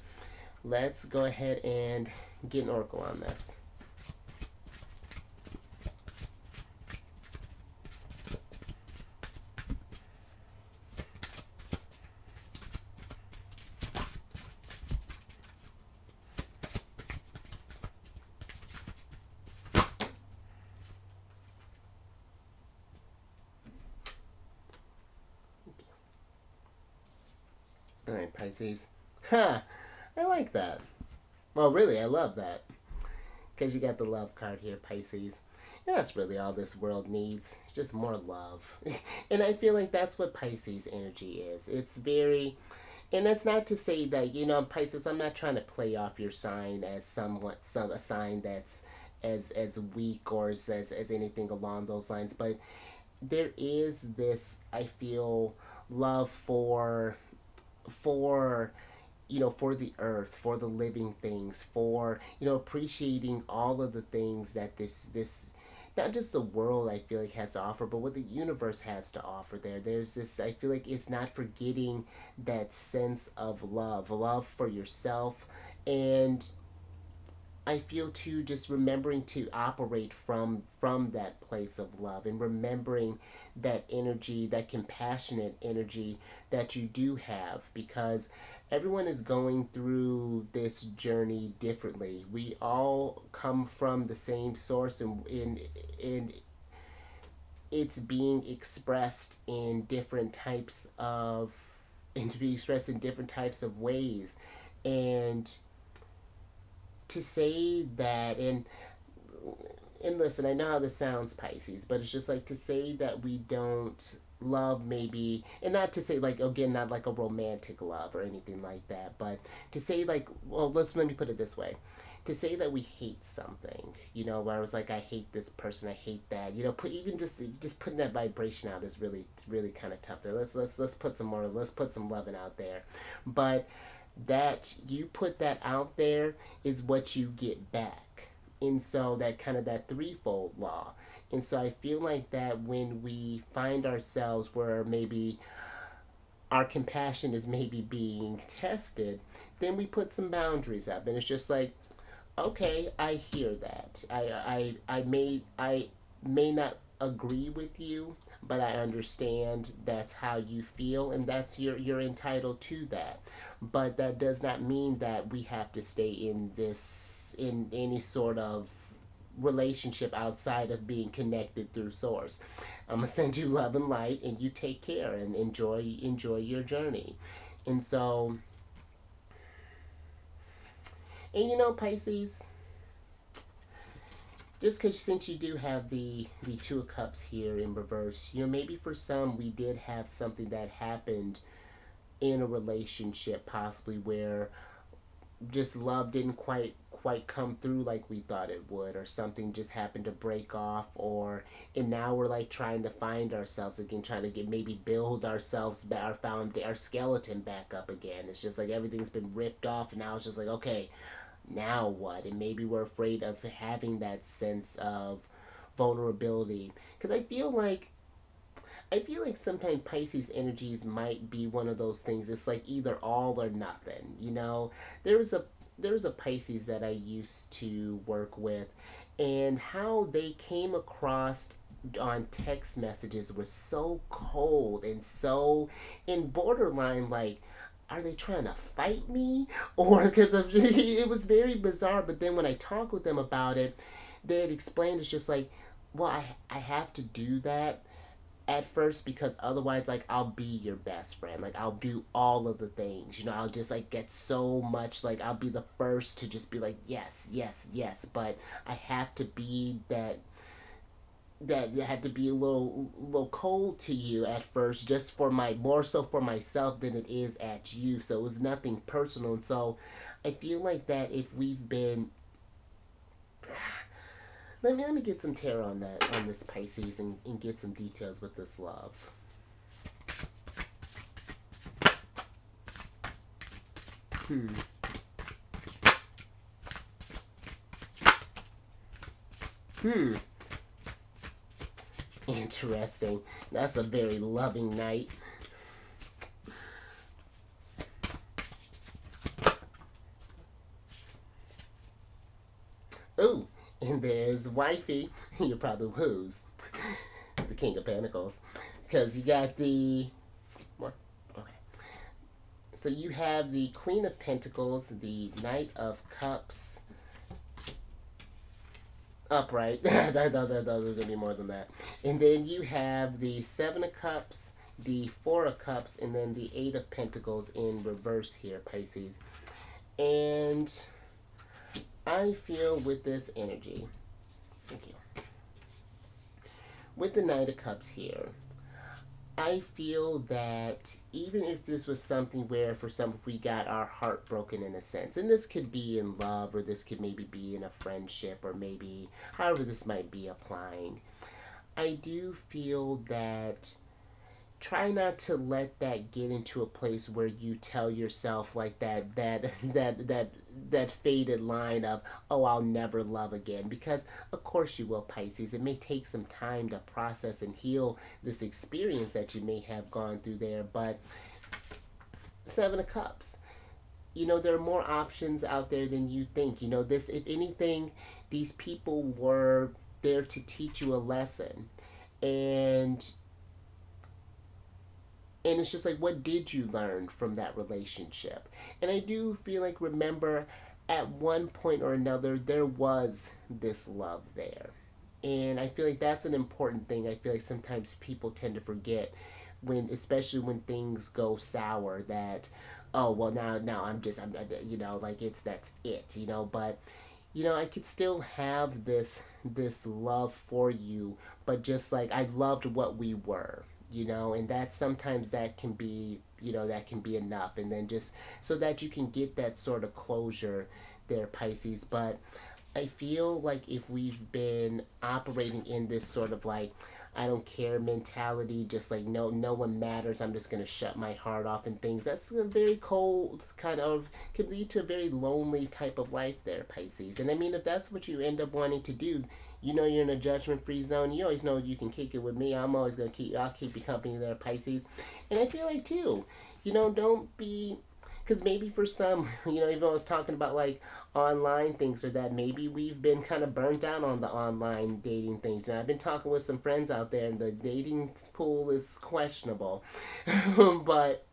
let's go ahead and get an oracle on this. Pisces. Huh. I like that. Well, really, I love that. Because you got the love card here, Pisces. And that's really all this world needs. It's just more love. And I feel like that's what Pisces energy is. It's very... And that's not to say that, Pisces, I'm not trying to play off your sign as a sign that's as weak or as anything along those lines. But there is this, I feel, love for for the earth, for the living things, for appreciating all of the things that this not just the world, I feel like, has to offer, but what the universe has to offer. There's this, I feel like, it's not forgetting that sense of love for yourself. And I feel too, just remembering to operate from that place of love, and remembering that energy, that compassionate energy that you do have, because everyone is going through this journey differently. We all come from the same source, and in it's being expressed in different types of and to be expressed in different types of ways. And to say that, and listen, I know how this sounds, Pisces, but it's just like to say that we don't love, maybe, and not to say, like, again, not like a romantic love or anything like that, but to say, like, well, let me put it this way. To say that we hate something, where I was like, I hate this person, I hate that, even just putting that vibration out is really, really kind of tough there. Let's put some more, let's put some loving out there. But that you put that out there is what you get back. And so that kind of that threefold law. And so I feel like that when we find ourselves where maybe our compassion is maybe being tested, then we put some boundaries up. And it's just like, okay, I hear that. I may not agree with you, but I understand that's how you feel, and that's you're entitled to that. But that does not mean that we have to stay in any sort of relationship outside of being connected through source. I'm gonna send you love and light, and you take care and enjoy your journey. And so, and Pisces, just because, since you do have the Two of Cups here in reverse, maybe for some we did have something that happened in a relationship, possibly where just love didn't quite come through like we thought it would, or something just happened to break off, and now we're like trying to find ourselves again, trying to maybe build ourselves back, our skeleton back up again. It's just like everything's been ripped off, and now it's just like, okay, now what? And maybe we're afraid of having that sense of vulnerability, because I feel like sometimes Pisces energies might be one of those things. It's like either all or nothing. There's a Pisces that I used to work with, and how they came across on text messages was so cold and so in borderline, like, are they trying to fight me? Or because of it was very bizarre. But then when I talked with them about it, they had explained it's just like, well, I have to do that at first, because otherwise, like, I'll be your best friend, like, I'll do all of the things, I'll just like get so much, like, I'll be the first to just be like, yes, yes, yes. But I have to be that had to be a little cold to you at first, just for more so for myself than it is at you. So it was nothing personal. And so I feel like that if we've been let me get some tarot on this Pisces, and get some details with this love. Hmm. Hmm. Interesting. That's a very loving night. Ooh, and there's wifey. You're probably who's the King of Pentacles, because you got the what? Okay. So you have the Queen of Pentacles, the Knight of Cups, upright. There's gonna be more than that. And then you have the Seven of Cups the Four of Cups, and then the Eight of Pentacles in reverse here, Pisces. And I feel with this energy, thank you, with the Knight of Cups here, I feel that even if this was something where, for some, if we got our heart broken in a sense, and this could be in love, or this could maybe be in a friendship, or maybe however this might be applying, I do feel that try not to let that get into a place where you tell yourself like that faded line of, oh, I'll never love again, because of course you will, Pisces. It may take some time to process and heal this experience that you may have gone through there, but Seven of Cups, there are more options out there than you think. This, if anything, these people were there to teach you a lesson, and it's just like, what did you learn from that relationship? And I do feel like, remember, at one point or another, there was this love there. And I feel like that's an important thing. I feel like sometimes people tend to forget, when, especially when things go sour, that, oh, well, now I'm like, that's it, but I could still have this love for you, but just like, I loved what we were, and that sometimes that can be, that can be enough, and then just so that you can get that sort of closure there, Pisces. But I feel like if we've been operating in this sort of like, I don't care mentality, just like, no one matters, I'm just gonna shut my heart off and things, that's a very cold kind of, can lead to a very lonely type of life there, Pisces. And I mean, if that's what you end up wanting to do, you're in a judgment-free zone, you always know you can kick it with me. I'll keep you company there, Pisces. And I feel like too, don't be, because maybe for some, even I was talking about like online things, or that maybe we've been kind of burnt out on the online dating things. I've been talking with some friends out there, and the dating pool is questionable. But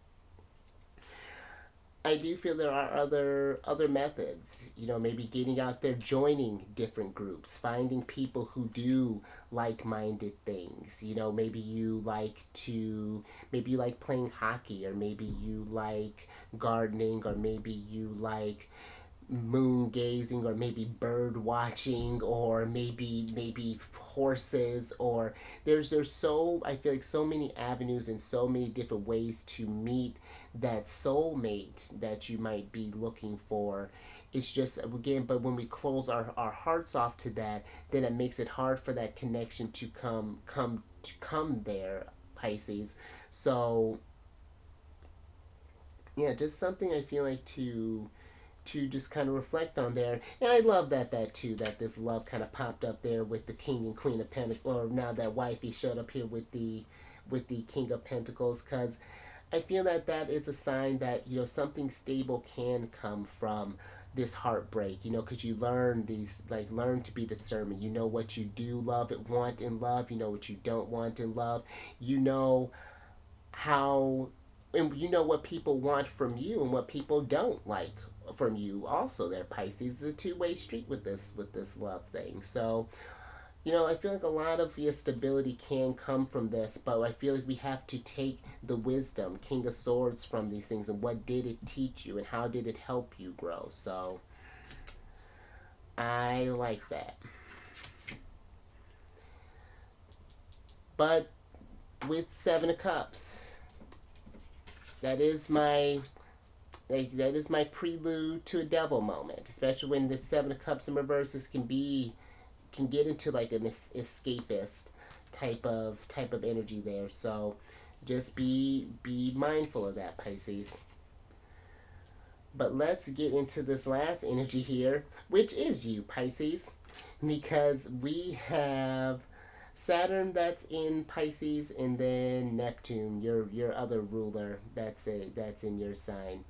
I do feel there are other methods, maybe getting out there, joining different groups, finding people who do like-minded things. Maybe you like playing hockey, or maybe you like gardening, or maybe you like moon gazing, or maybe bird watching, or maybe horses, or there's so, I feel like, so many avenues and so many different ways to meet that soulmate that you might be looking for. It's just, again, but when we close our hearts off to that, then it makes it hard for that connection to come there, Pisces. So yeah, just something I feel like to just kind of reflect on there. And I love that this love kind of popped up there with the King and Queen of Pentacles, or now that wifey showed up here with the King of Pentacles, because I feel that is a sign that, something stable can come from this heartbreak, because you learn to be discernment. You know what you do want in love, you know what you don't want in love, how, and you know what people want from you and what people don't like from you also there, Pisces. It's a two-way street with this love thing. So I feel like a lot of your stability can come from this, but I feel like we have to take the wisdom, King of Swords, from these things, and what did it teach you and how did it help you grow. So I like that. But with Seven of Cups, that is my prelude to a devil moment, especially when the Seven of Cups in reverses can get into like an escapist type of energy there. So just be mindful of that, Pisces. But let's get into this last energy here, which is you, Pisces, because we have Saturn that's in Pisces, and then Neptune, your other ruler, that's in your sign.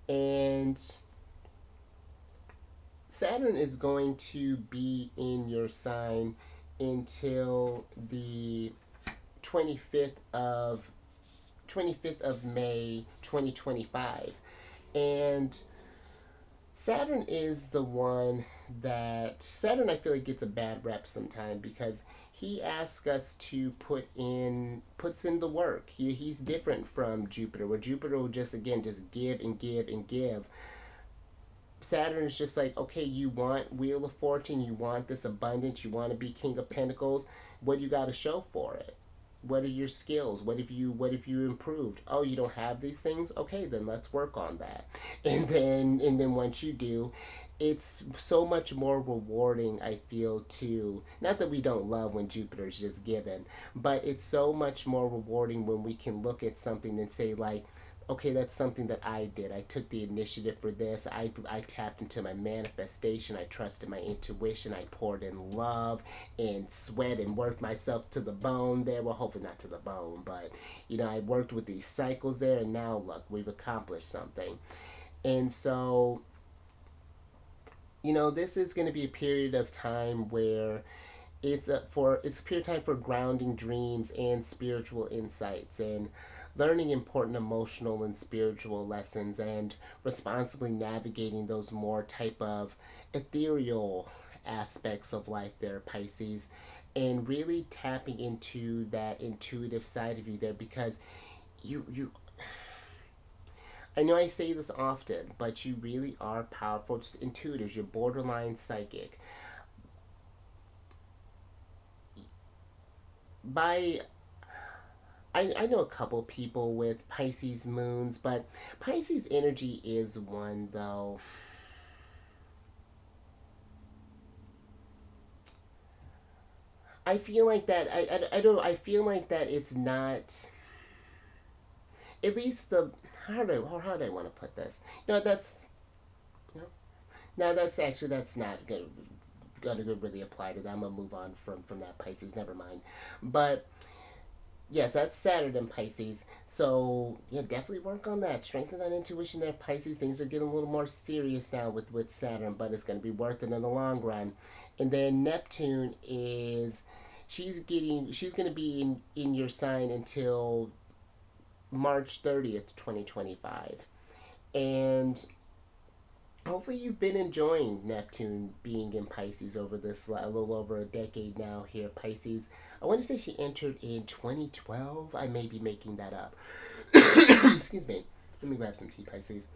And Saturn is going to be in your sign until the 25th of May 2025. And Saturn is the one that Saturn, I feel like, gets a bad rep sometime because he asks us to puts in the work. He's different from Jupiter, where Jupiter will just, again, just give and give and give. Saturn is just like, okay, you want Wheel of Fortune, you want this abundance, you want to be King of Pentacles. What do you got to show for it? What are your skills? What have you improved? Oh, you don't have these things? Okay, then let's work on that. And then once you do, it's so much more rewarding, I feel, too. Not that we don't love when Jupiter's just given, but it's so much more rewarding when we can look at something and say, like, okay, that's something that I did. I took the initiative for this. I tapped into my manifestation. I trusted my intuition. I poured in love and sweat and worked myself to the bone there. Well, hopefully not to the bone, but, I worked with these cycles there, and now look, we've accomplished something. And so, this is going to be a period of time where it's a period of time for grounding dreams and spiritual insights and learning important emotional and spiritual lessons and responsibly navigating those more type of ethereal aspects of life there, Pisces, and really tapping into that intuitive side of you there, because you I know I say this often, but you really are powerful, just intuitive. You're borderline psychic. By I know a couple people with Pisces moons, but Pisces energy is one, though. I feel like that. I don't know. I feel like that it's not. At least the. How do I want to put this? That's. You know, now that's not gonna really apply to that. I'm gonna move on from that, Pisces. Never mind. But yes, that's Saturn in Pisces. So yeah, definitely work on that. Strengthen that intuition there, Pisces. Things are getting a little more serious now with Saturn, but it's going to be worth it in the long run. And then Neptune is, she's going to be in your sign until March 30th, 2025, and hopefully you've been enjoying Neptune being in Pisces over this a little over a decade now here, Pisces. I want to say she entered in 2012. I may be making that up. Excuse me. Let me grab some tea, Pisces.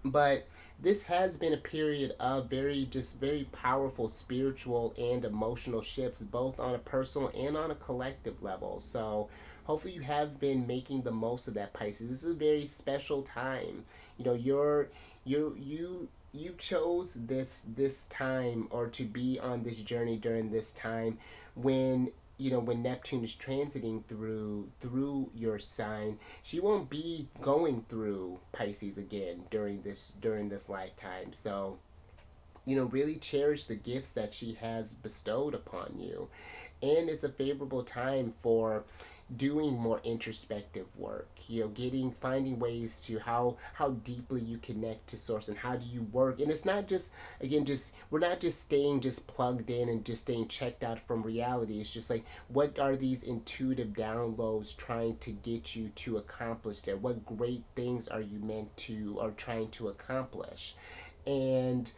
But this has been a period of very powerful spiritual and emotional shifts, both on a personal and on a collective level. So hopefully you have been making the most of that, Pisces. This is a very special time. You chose this time, or to be on this journey during this time when when Neptune is transiting through your sign. She won't be going through Pisces again during this lifetime. So really cherish the gifts that she has bestowed upon you, and it's a favorable time for doing more introspective work, finding ways to how deeply you connect to source, and how do you work. And it's not just, again, just we're not just staying just plugged in and just staying checked out from reality. It's just like, what are these intuitive downloads trying to get you to accomplish there? What great things are you meant to, or trying to accomplish? And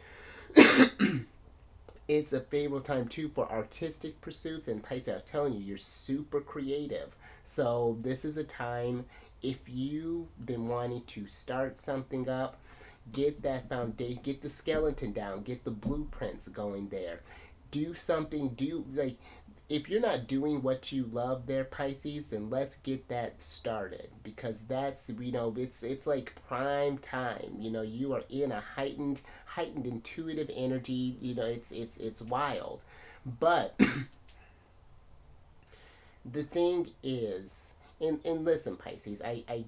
it's a favorable time too for artistic pursuits. And Pisces, I was telling you, you're super creative. So this is a time, if you've been wanting to start something up, get that foundation, get the skeleton down, get the blueprints going there. Do something, if you're not doing what you love there, Pisces, then let's get that started, because that's, it's like prime time. You are in a heightened intuitive energy. It's wild. But the thing is, and listen, Pisces, I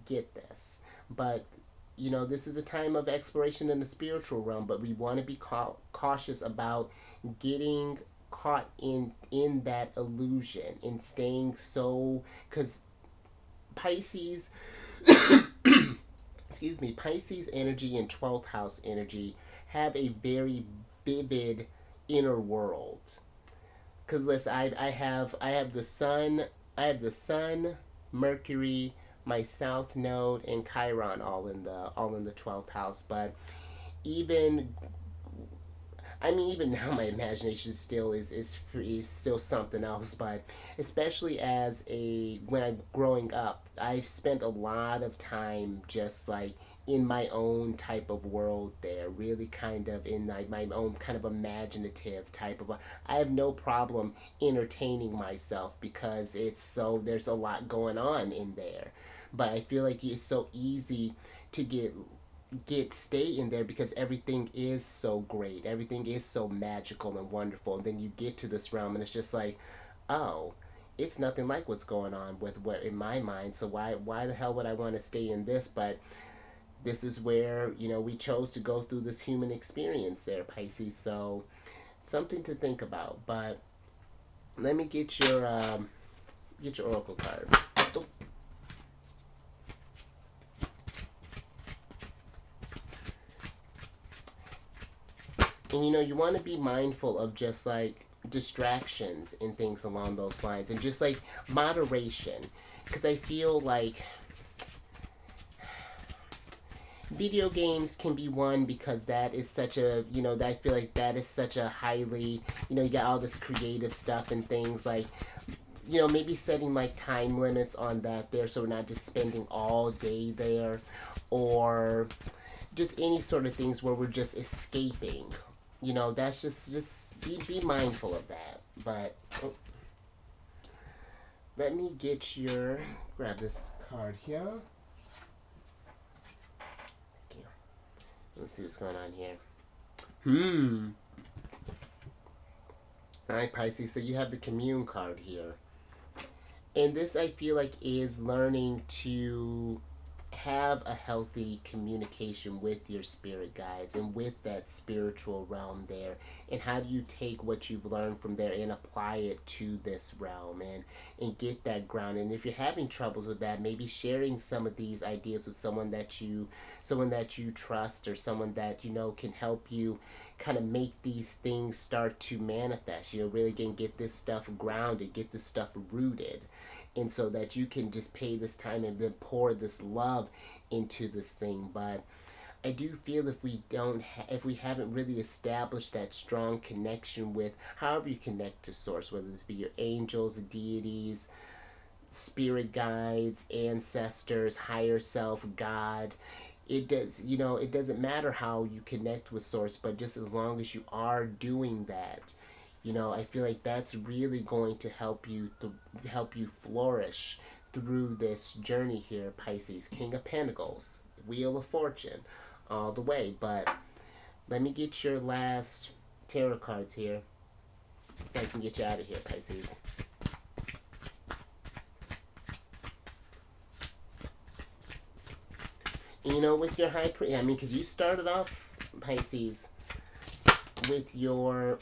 get this, but this is a time of exploration in the spiritual realm, but we want to be cautious about getting caught in that illusion and staying so, because Pisces excuse me, Pisces energy and 12th house energy have a very vivid inner world. Because listen, I have the sun, Mercury, my south node, and Chiron all in the 12th house. But even I mean, even now, my imagination still is still something else. But especially as a when I'm growing up, I've spent a lot of time just like in my own type of world there, really kind of in my own kind of imaginative type of. I have no problem entertaining myself because it's so there's a lot going on in there, but I feel like it's so easy to stay in there because everything is so great, everything is so magical and wonderful, and then you get to this realm and it's just like, oh, it's nothing like what's going on with what in my mind, so why the hell would I want to stay in this? But this is where, we chose to go through this human experience there, Pisces. So something to think about. But let me get your oracle card. And you want to be mindful of just like distractions and things along those lines, and just like moderation, because I feel like video games can be one, because that is such a, I feel like that is such a highly, you got all this creative stuff and things like, maybe setting like time limits on that there, so we're not just spending all day there, or just any sort of things where we're just escaping. That's just be mindful of that. But let me grab this card here. Let's see what's going on here. Alright, Pisces, so you have the commune card here. And this, I feel like, is learning to have a healthy communication with your spirit guides and with that spiritual realm there, and how do you take what you've learned from there and apply it to this realm, and get that ground. And if you're having troubles with that, maybe sharing some of these ideas with someone that you trust, or someone that can help you kind of make these things start to manifest, really can get this stuff grounded, get this stuff rooted, and so that you can just pay this time and then pour this love into this thing. But I do feel if we haven't really established that strong connection with, however you connect to source, whether this be your angels, deities, spirit guides, ancestors, higher self, God, it doesn't matter how you connect with source, but just as long as you are doing that, I feel like that's really going to help you flourish through this journey here, Pisces. King of Pentacles, Wheel of Fortune, all the way. But let me get your last tarot cards here, so I can get you out of here, Pisces. With your high priest, because you started off, Pisces, with your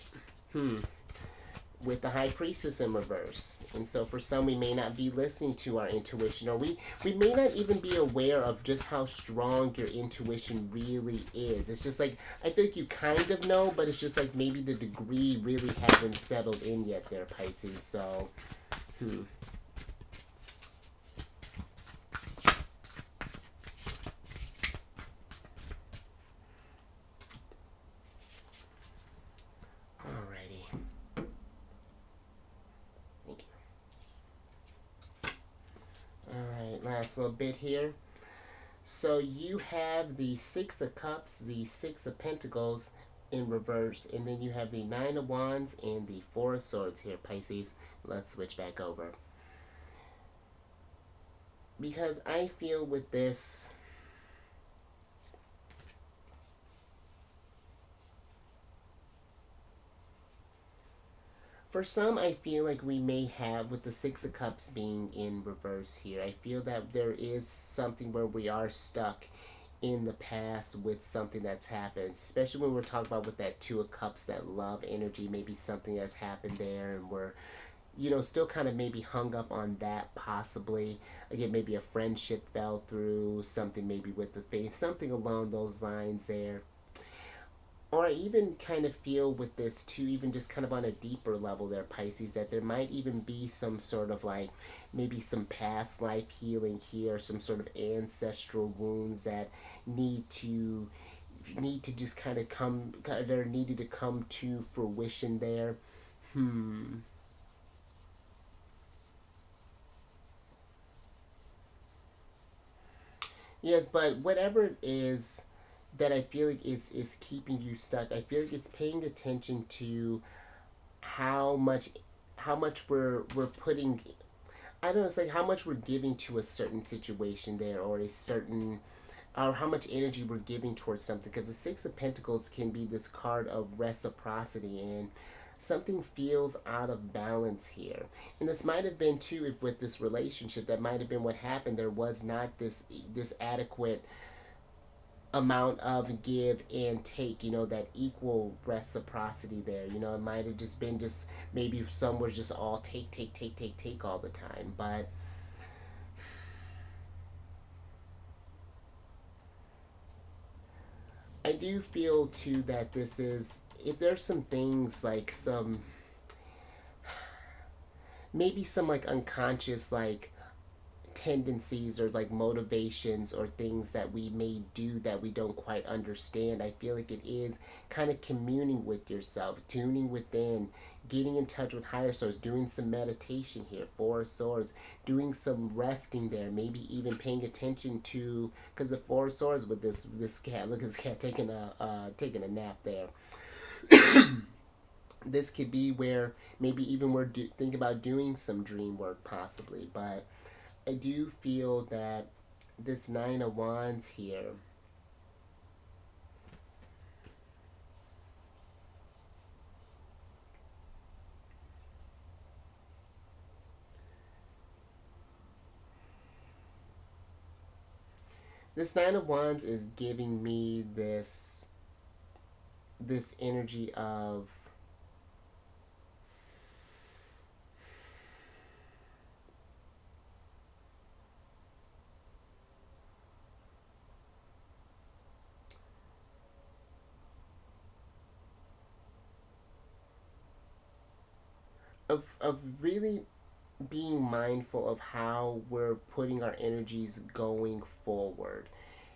with the high priestess in reverse. And so for some, we may not be listening to our intuition, or we may not even be aware of just how strong your intuition really is. It's just like, I feel like you kind of know, but it's just like maybe the degree really hasn't settled in yet there, Pisces. So last little bit here. So you have the Six of Cups, the Six of Pentacles in reverse, and then you have the Nine of Wands and the Four of Swords here, Pisces. Let's switch back over, because I feel with this, for some, I feel like we may have, with the Six of Cups being in reverse here, I feel that there is something where we are stuck in the past with something that's happened, especially when we're talking about with that Two of Cups, that love energy, maybe something has happened there, and we're, still kind of maybe hung up on that, possibly. Again, maybe a friendship fell through, something maybe with the faith, something along those lines there. Or I even kind of feel with this too, even just kind of on a deeper level there, Pisces, that there might even be some sort of like, maybe some past life healing here, some sort of ancestral wounds that need to need to just kind of come, they're needed to come to fruition there. Yes, but whatever it is that I feel like is keeping you stuck, I feel like it's paying attention to how much we're putting. I don't know, it's like how much we're giving to a certain situation there, or a certain, or how much energy we're giving towards something, because the Six of Pentacles can be this card of reciprocity, and something feels out of balance here. And this might have been too, if with this relationship, that might have been what happened. There was not this adequate amount of give and take, that equal reciprocity there. It might have just been, just maybe some was just all take all the time. But I do feel too that this is, if there's some things like some, maybe some like unconscious like tendencies or like motivations or things that we may do that we don't quite understand, I feel like it is kind of communing with yourself, tuning within, getting in touch with higher source, doing some meditation here, Four of Swords, doing some resting there, maybe even paying attention to, because the Four of Swords with this cat, look at this cat taking a nap there. This could be where maybe even we're thinking about doing some dream work possibly. But I do feel that this Nine of Wands here, this Nine of Wands is giving me this energy of really being mindful of how we're putting our energies going forward.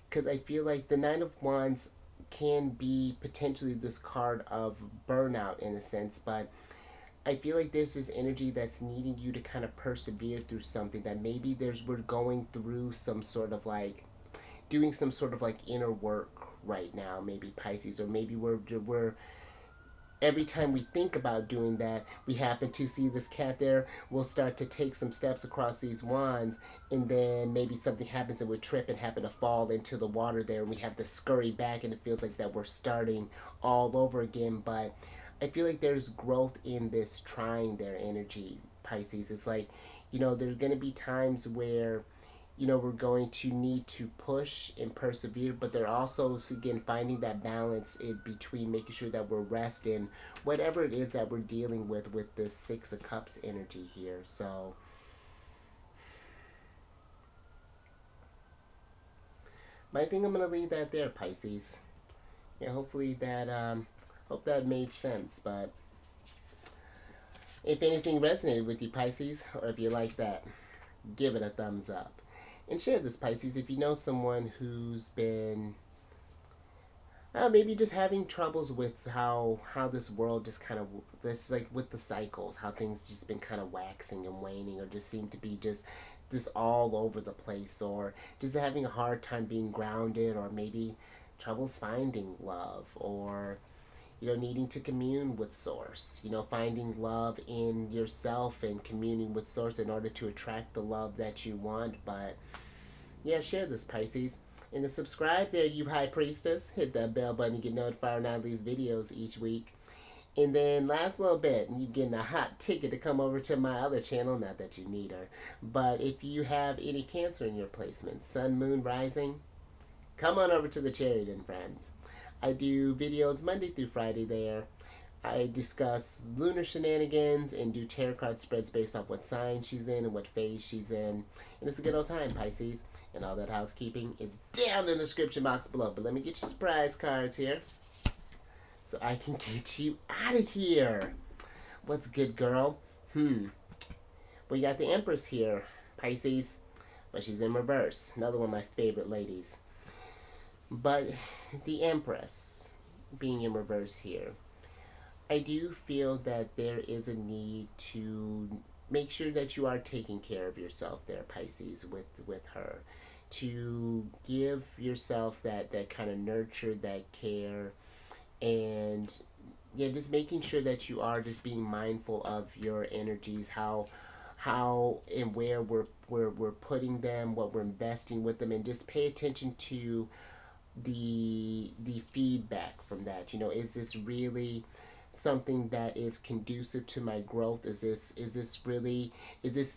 Because I feel like the Nine of Wands can be potentially this card of burnout in a sense, but I feel like there's this energy that's needing you to kind of persevere through something, that maybe we're going through some sort of like doing some sort of like inner work right now, maybe Pisces, or maybe we're every time we think about doing that, we happen to see this cat there, we'll start to take some steps across these wands, and then maybe something happens and we trip and happen to fall into the water there, and we have to scurry back, and it feels like that we're starting all over again. But I feel like there's growth in this trying their energy, Pisces. It's like, there's going to be times where we're going to need to push and persevere, but they're also, again, finding that balance in between making sure that we're resting, whatever it is that we're dealing with this Six of Cups energy here. So I think I'm going to leave that there, Pisces. Yeah, hopefully that, hope that made sense. But if anything resonated with you, Pisces, or if you like that, give it a thumbs up. And share this, Pisces, if you know someone who's been maybe just having troubles with how this world just kind of, this, like with the cycles, how things just been kind of waxing and waning, or just seem to be just all over the place, or just having a hard time being grounded, or maybe troubles finding love, or needing to commune with source, finding love in yourself and communing with source in order to attract the love that you want. But yeah, share this, Pisces. And to subscribe there, you high priestess, hit that bell button to get notified when I release videos each week. And then last little bit, you getting a hot ticket to come over to my other channel, not that you need her, but if you have any Cancer in your placement, Sun, Moon, Rising, come on over to the Cherry Den, friends. I do videos Monday through Friday there. I discuss lunar shenanigans and do tarot card spreads based off what sign she's in and what phase she's in. And it's a good old time, Pisces. And all that housekeeping is down in the description box below. But let me get you surprise cards here, so I can get you out of here. What's good, girl? We got the Empress here, Pisces, but she's in reverse. Another one of my favorite ladies. But the Empress being in reverse here, I do feel that there is a need to make sure that you are taking care of yourself there, Pisces, with her. To give yourself that kind of nurture, that care, and yeah, just making sure that you are just being mindful of your energies, how and where we're putting them, what we're investing with them, and just pay attention to the feedback from that. Is this really something that is conducive to my growth? Is this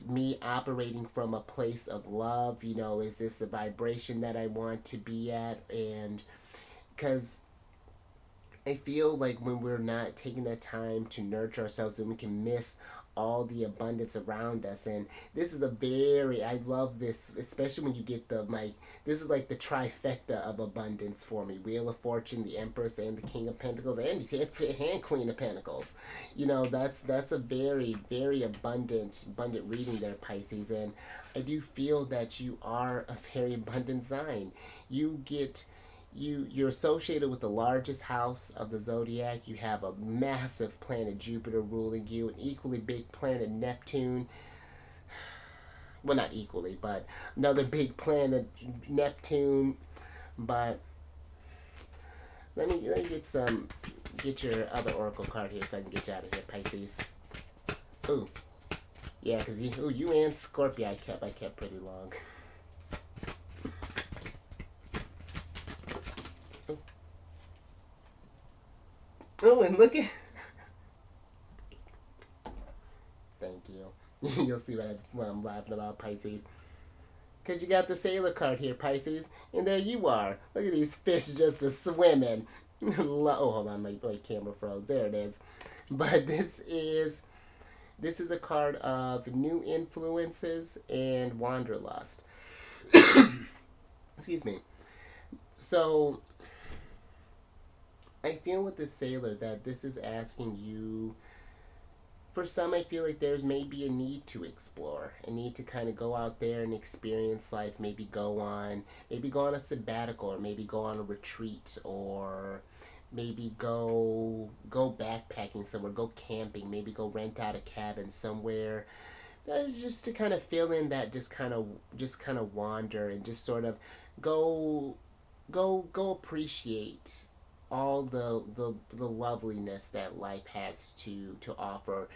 me operating from a place of love? Is this the vibration that I want to be at? And because I feel like when we're not taking that time to nurture ourselves, then we can miss all the abundance around us. And this is I love this, especially when you get this is like the trifecta of abundance for me: Wheel of Fortune, the Empress, and the King of Pentacles, and Queen of Pentacles. That's a very, very abundant reading there, Pisces. And I do feel that you are a very abundant sign. You're associated with the largest house of the zodiac. You have a massive planet Jupiter ruling you, an equally big planet Neptune. Well, not equally, but another big planet Neptune. But let me get your other oracle card here so I can get you out of here, Pisces. Ooh, yeah, because you and Scorpio I kept pretty long. Oh, and look at. Thank you. You'll see what I'm laughing about, Pisces. Because you got the Sailor card here, Pisces. And there you are. Look at these fish just a swimming. Oh, hold on. My camera froze. There it is. But this is a card of new influences and wanderlust. Excuse me. So I feel with the Sailor that this is asking you. For some, I feel like there's maybe a need to explore, a need to kind of go out there and experience life. Maybe go on a sabbatical, or maybe go on a retreat, or maybe go backpacking somewhere, go camping, maybe go rent out a cabin somewhere, just to kind of fill in that just kind of wander and just sort of go appreciate all the loveliness that life has to offer.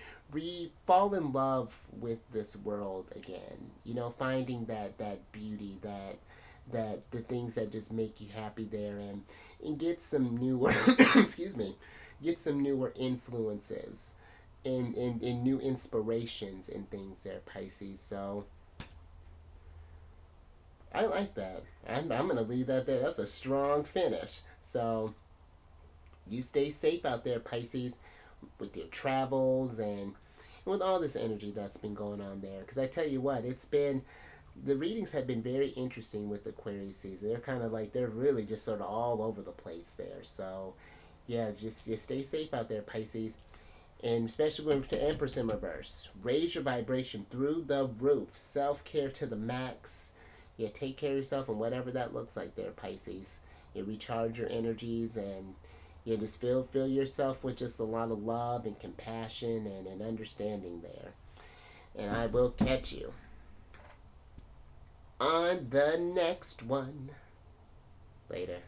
Fall in love with this world again. Finding that beauty, that the things that just make you happy there, and get some newer excuse me, get some newer influences and new inspirations and things there, Pisces. So I like that. I'm gonna leave that there. That's a strong finish. So you stay safe out there, Pisces, with your travels and with all this energy that's been going on there. Because I tell you what, the readings have been very interesting with Aquarius season. They're kind of like, they're really just sort of all over the place there. So yeah, just stay safe out there, Pisces. And especially with the Empress in reverse. Raise your vibration through the roof. Self-care to the max. Yeah, take care of yourself and whatever that looks like there, Pisces. You recharge your energies and just fill yourself with just a lot of love and compassion and understanding there. And I will catch you on the next one. Later.